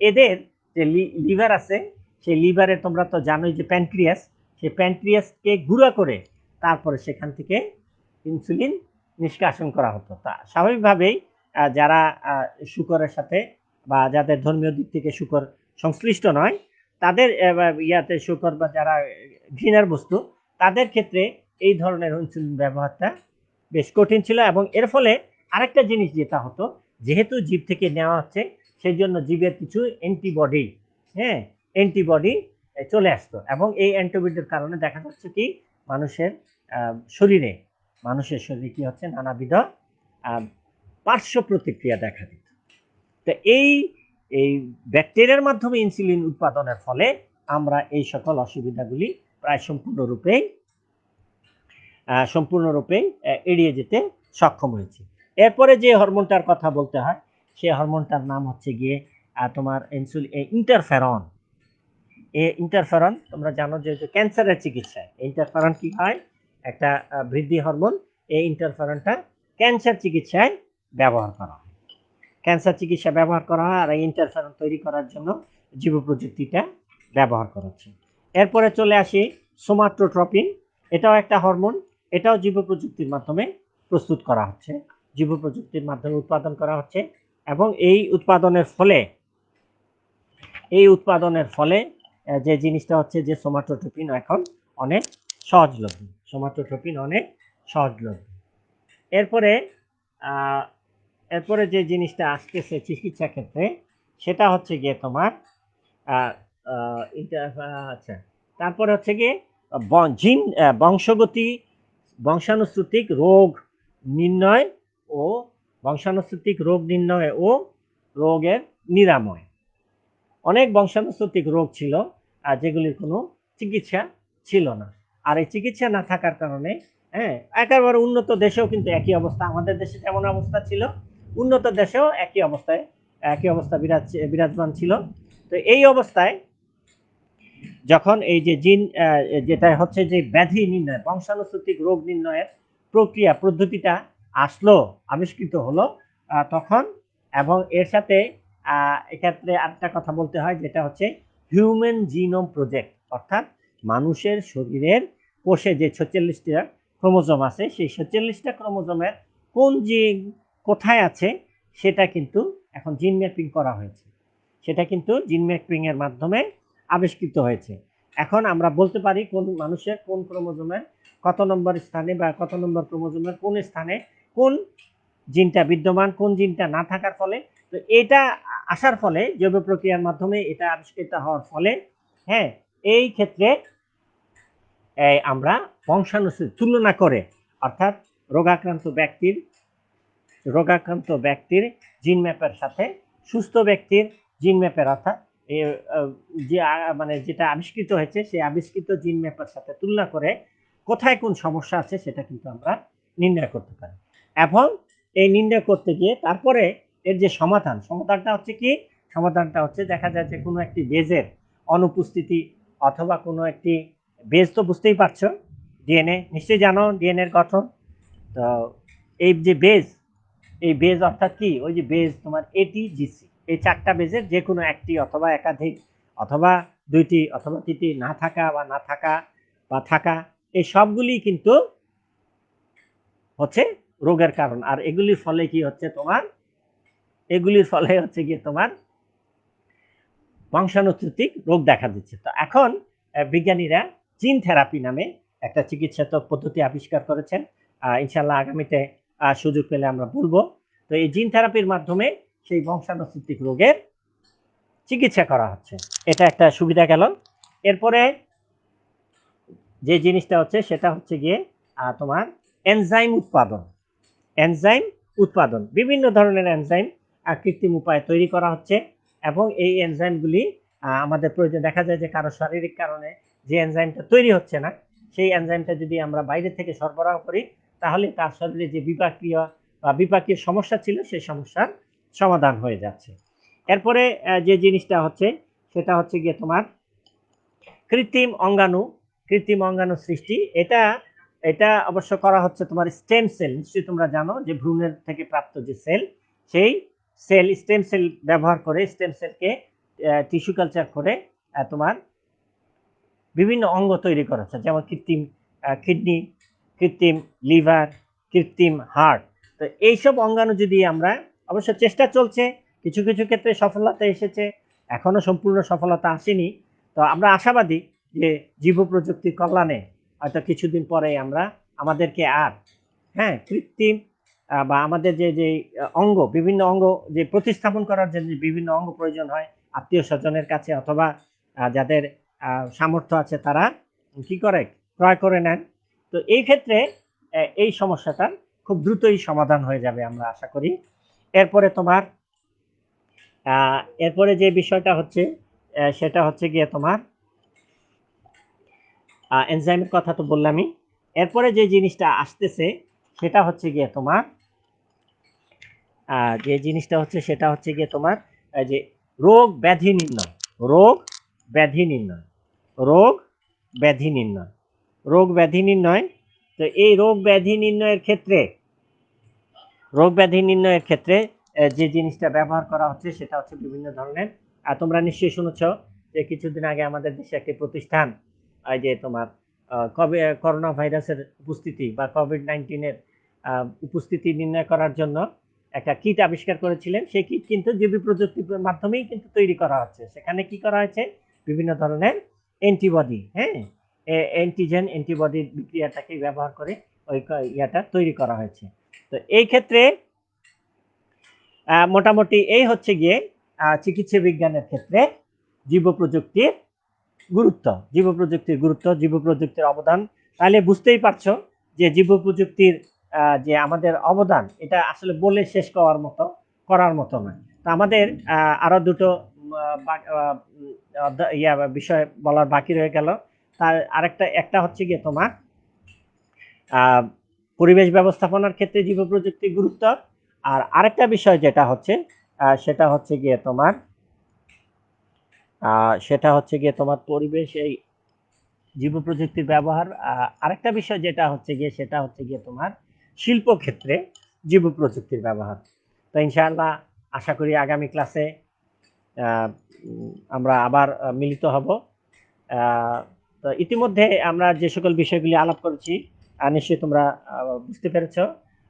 এদের যে লিভার আছে, সেই লিভারে তোমরা তো জানোই যে প্যানক্রিয়াস, সেই প্যানক্রিয়াসকে গুঁড়া করে তারপরে সেখান থেকে ইনসুলিন নিষ্কাশন করা হতো। তা স্বাভাবিকভাবেই যারা শূকরের সাথে বা যাদের ধর্মীয় দিক থেকে শূকর সংশ্লিষ্ট নয়, তাদের শূকর বা যারা ঘৃণার বস্তু, তাদের ক্ষেত্রে এই ধরনের ইনসুলিন ব্যবহারটা বেশ কঠিন ছিল। এবং এর ফলে আরেকটা জিনিস যেটা হতো, যেহেতু জীব থেকে নেওয়া হচ্ছে, সেই জন্য জীবের কিছু অ্যান্টিবডি চলে আসতো, এবং এই অ্যান্টিবডির কারণে দেখা যাচ্ছে কি মানুষের শরীরে কি হচ্ছে নানাবিধ পার্শ্ব প্রতিক্রিয়া দেখা দিত। তো এই ব্যাকটেরিয়ার মাধ্যমে ইনসুলিন উৎপাদনের ফলে আমরা এই সকল অসুবিধাগুলি প্রায় সম্পূর্ণরূপে এড়িয়ে যেতে সক্ষম হয়েছি। এরপরে যে হরমোনটার কথা বলতে হয়, সেই হরমোনটার নাম হচ্ছে গিয়ে তোমার ইন্টারফেরন। ইন্টারফেরন তোমরা জানো যে ক্যান্সারের চিকিৎসায় ইন্টারফেরন কি হয়, একটা বৃদ্ধি হরমোন। এই ইন্টারফেরনটা ক্যান্সার চিকিৎসায় ব্যবহার করা হয়। আর এই ইন্টারফেরন তৈরি করার জন্য জীব প্রযুক্তিটা ব্যবহার করা হচ্ছে। এরপরে চলে আসি সোমাটোট্রপিন। এটাও একটা হরমোন, এটাও জীব প্রযুক্তির মাধ্যমে প্রস্তুত করা হচ্ছে। জীব প্রযুক্তির মাধ্যমে উৎপাদন করা হচ্ছে এবং এই উৎপাদনের ফলে যে জিনিসটা হচ্ছে যে সোমাটোট্রপিন এখন অনেক সহজলভ্য। এরপরে এরপরে যে জিনিসটা আসতেছে চিকিৎসা ক্ষেত্রে সেটা হচ্ছে গিয়ে তোমার আচ্ছা, তারপরে হচ্ছে গিয়ে জিন বংশানুশ্রুতিক রোগ নির্ণয় ও রোগের নিরাময়। অনেক বংশানুশ্রুতিক রোগ ছিল যেগুলির কোনো চিকিৎসা ছিল না, আর এই চিকিৎসা না থাকার কারণে একেবারে উন্নত দেশেও কিন্তু একই অবস্থা, আমাদের দেশে যেমন অবস্থা ছিল উন্নত দেশেও একই অবস্থা বিরাজমান ছিল। তো এই অবস্থায় যখন এই যে জিন যেটা হচ্ছে যে ব্যাধি নির্ণয় বংশানুশ্রুতিক রোগ নির্ণয়ের পদ্ধতিটা আবিষ্কৃত হলো তখন, এবং এর সাথে এক্ষেত্রে আরেকটা কথা বলতে হয় যেটা হচ্ছে হিউম্যান জিনোম প্রজেক্ট, অর্থাৎ মানুষের শরীরের কোষে যে 46টা ক্রোমোজোম আছে সেই 46টা ক্রোমোজোমের কোন জিন কোথায় আছে সেটা কিন্তু এখন জিন ম্যাপিং করা হয়েছে, সেটা কিন্তু জিন ম্যাপিং এর মাধ্যমে আবিষ্কৃত হয়েছে। এখন আমরা বলতে পারি কোন মানুষের কোন ক্রোমোজোমের কত নম্বর স্থানে বা কত নম্বর ক্রোমোজোমের কোন স্থানে কোন জিনটা বিদ্যমান, কোন জিনটা না থাকার ফলে। তো এটা আসার ফলে জৈব প্রক্রিয়ার মাধ্যমে এটা আবিষ্কৃত হওয়ার ফলে এই ক্ষেত্রে আমরা বংশানুশ্রুতি তুলনা করে, অর্থাৎ রোগাক্রান্ত ব্যক্তির জিন ম্যাপের সাথে সুস্থ ব্যক্তির জিন ম্যাপের, অর্থাৎ যে মানে যেটা আবিষ্কৃত হয়েছে সেই আবিষ্কৃত জিন ম্যাপের সাথে তুলনা করে কোথায় কোন সমস্যা আছে সেটা কিন্তু আমরা নির্ণয় করতে পারি। এবং এই নির্ণয় করতে গিয়ে তারপরে এর যে সমাধানটা হচ্ছে কি, সমাধানটা হচ্ছে দেখা যায় যে কোনো একটি বেজের অনুপস্থিতি অথবা কোনো একটি বেজ, তো বুঝতেই পারছো ডিএনএ নিশ্চয়ই জানো ডিএনএ এর গঠন। তো এই যে এই বেজ অর্থাৎ কি, ওই যে বেজ তোমার এটিজিসি, এই 4টা বেজের যে কোনো একটি অথবা একাধিক অথবা 2টি অথবা 3টি না থাকা বা থাকা এই সবগুলি কিন্তু হচ্ছে রোগের কারণ। আর এগুলির ফলে কি হচ্ছে তোমার বংশানুশ্রুতিক রোগ দেখা দিচ্ছে। তো এখন বিজ্ঞানীরা জিন থেরাপি নামে একটা চিকিৎসাত্মক পদ্ধতি আবিষ্কার করেছেন, ইনশাল্লাহ আগামীতে সুযোগ পেলে আমরা বলবো। তো এই জিন থেরাপির মাধ্যমে সেই বংশানুশ্রুতিক রোগের চিকিৎসা করা হচ্ছে, এটা একটা সুবিধা গেল। এরপরে যে জিনিসটা হচ্ছে সেটা হচ্ছে গিয়ে তোমার এনজাইম উৎপাদন, বিভিন্ন ধরনের এনজাইম কৃত্রিম উপায়ে তৈরি করা হচ্ছে, এবং এই এনজাইমগুলি আমাদের প্রয়োজন। দেখা যায় যে কারো শারীরিক কারণে যে এনজাইমটা তৈরি হচ্ছে না সেই এনজাইমটা যদি আমরা বাইরে থেকে সরবরাহ করি তাহলে তার শরীরে যে বিপাকীয় সমস্যা ছিল সেই সমস্যার সমাধান হয়ে যাচ্ছে। এরপরে যে জিনিসটা হচ্ছে সেটা হচ্ছে গিয়ে তোমার কৃত্রিম অঙ্গাণু সৃষ্টি। এটা অবশ্য করা হচ্ছে তোমার স্টেম সেল, নিশ্চয়ই তোমরা জানো যে ভ্রূণের থেকে প্রাপ্ত যে সেল, সেই স্টেম সেল ব্যবহার করে স্টেম সেলকে টিস্যু কালচার করে তোমার বিভিন্ন অঙ্গ তৈরি করা হচ্ছে, যেমন কৃত্রিম কিডনি, কৃত্রিম লিভার, কৃত্রিম হার্ট। তো এইসব অঙ্গাণু যদি আমরা, অবশ্য চেষ্টা চলছে, কিছু কিছু ক্ষেত্রে সফলতা এসেছে, এখনো সম্পূর্ণ সফলতা আসেনি। তো আমরা আশাবাদী যে জীব প্রযুক্তির কল্যাণে হয়তো কিছুদিন পরে আমাদেরকে আর কৃত্রিম বা আমাদের যে বিভিন্ন অঙ্গ যে প্রতিস্থাপন করার জন্য বিভিন্ন অঙ্গ প্রয়োজন হয় আত্মীয় স্বজনের কাছে অথবা যাদের সামর্থ্য আছে তারা কি করে ক্রয় করে নেন। তো এই ক্ষেত্রে এই সমস্যাটা খুব দ্রুতই সমাধান হয়ে যাবে আমরা আশা করি। এরপরে যে বিষয়টা হচ্ছে সেটা হচ্ছে গিয়ে তোমার এনজাইমের কথা তো বললামই। এরপরে যে জিনিসটা আসতেছে সেটা হচ্ছে গিয়ে তোমার যে রোগ ব্যাধি নির্ণয়। তো এই রোগ ব্যাধি নির্ণয়ের ক্ষেত্রে যে জিনিসটা ব্যবহার করা হচ্ছে সেটা হচ্ছে বিভিন্ন ধরনের, তোমরা নিশ্চয়ই শুনেছ যে কিছুদিন আগে আমাদের দেশে একটি প্রতিষ্ঠান যে তোমার করোনা ভাইরাসের উপস্থিতি বা কোভিড-19 এর উপস্থিতি নির্ণয় করার জন্য একটা কিট আবিষ্কার করেছিলেন। সেই কিট কিন্তু জীবী প্রযুক্তির মাধ্যমেই কিন্তু তৈরি করা হচ্ছে। সেখানে কি করা হয়েছে? বিভিন্ন ধরনের অ্যান্টিবডি, হ্যাঁ? অ্যান্টিজেন অ্যান্টিবডির বিক্রিয়াটাকে ব্যবহার করে ওই ইয়াটা তৈরি করা হয়েছে। তো এই ক্ষেত্রে মোটামুটি এই হচ্ছে গিয়ে চিকিৎসা বিজ্ঞানের ক্ষেত্রে জীব প্রযুক্তির জীব প্রযুক্তির অবদান। তাহলে বুঝতেই পারছো যে জীব প্রযুক্তির যে আমাদের অবদান, এটা আসলে বলে শেষ করার মতো নয়। তো আমাদের আরো দুটো বিষয় বলার বাকি রয়ে গেল। তার একটা হচ্ছে গিয়ে তোমার পরিবেশ ব্যবস্থাপনার ক্ষেত্রে জীব প্রযুক্তির গুরুত্ব, আর আরেকটা বিষয় যেটা হচ্ছে সেটা হচ্ছে গিয়ে তোমার পরিবেশ এই জীব প্রযুক্তির ব্যবহার। আরেকটা বিষয় যেটা হচ্ছে গিয়ে তোমার শিল্প ক্ষেত্রে জীব প্রযুক্তির ব্যবহার। তো ইনশাআল্লাহ আশা করি আগামী ক্লাসে আমরা আবার মিলিত হব। তো ইতিমধ্যে আমরা যে সকল বিষয়গুলি আলাপ করেছি নিশ্চয়ই তোমরা বুঝতে পেরেছ।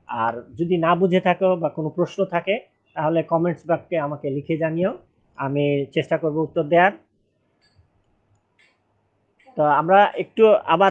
আর যদি না বুঝে থাকো বা কোনো প্রশ্ন থাকে তাহলে কমেন্টস বক্সে আমাকে লিখে জানিও, আমি চেষ্টা করব উত্তর দেওয়ার। তো আমরা একটু আবার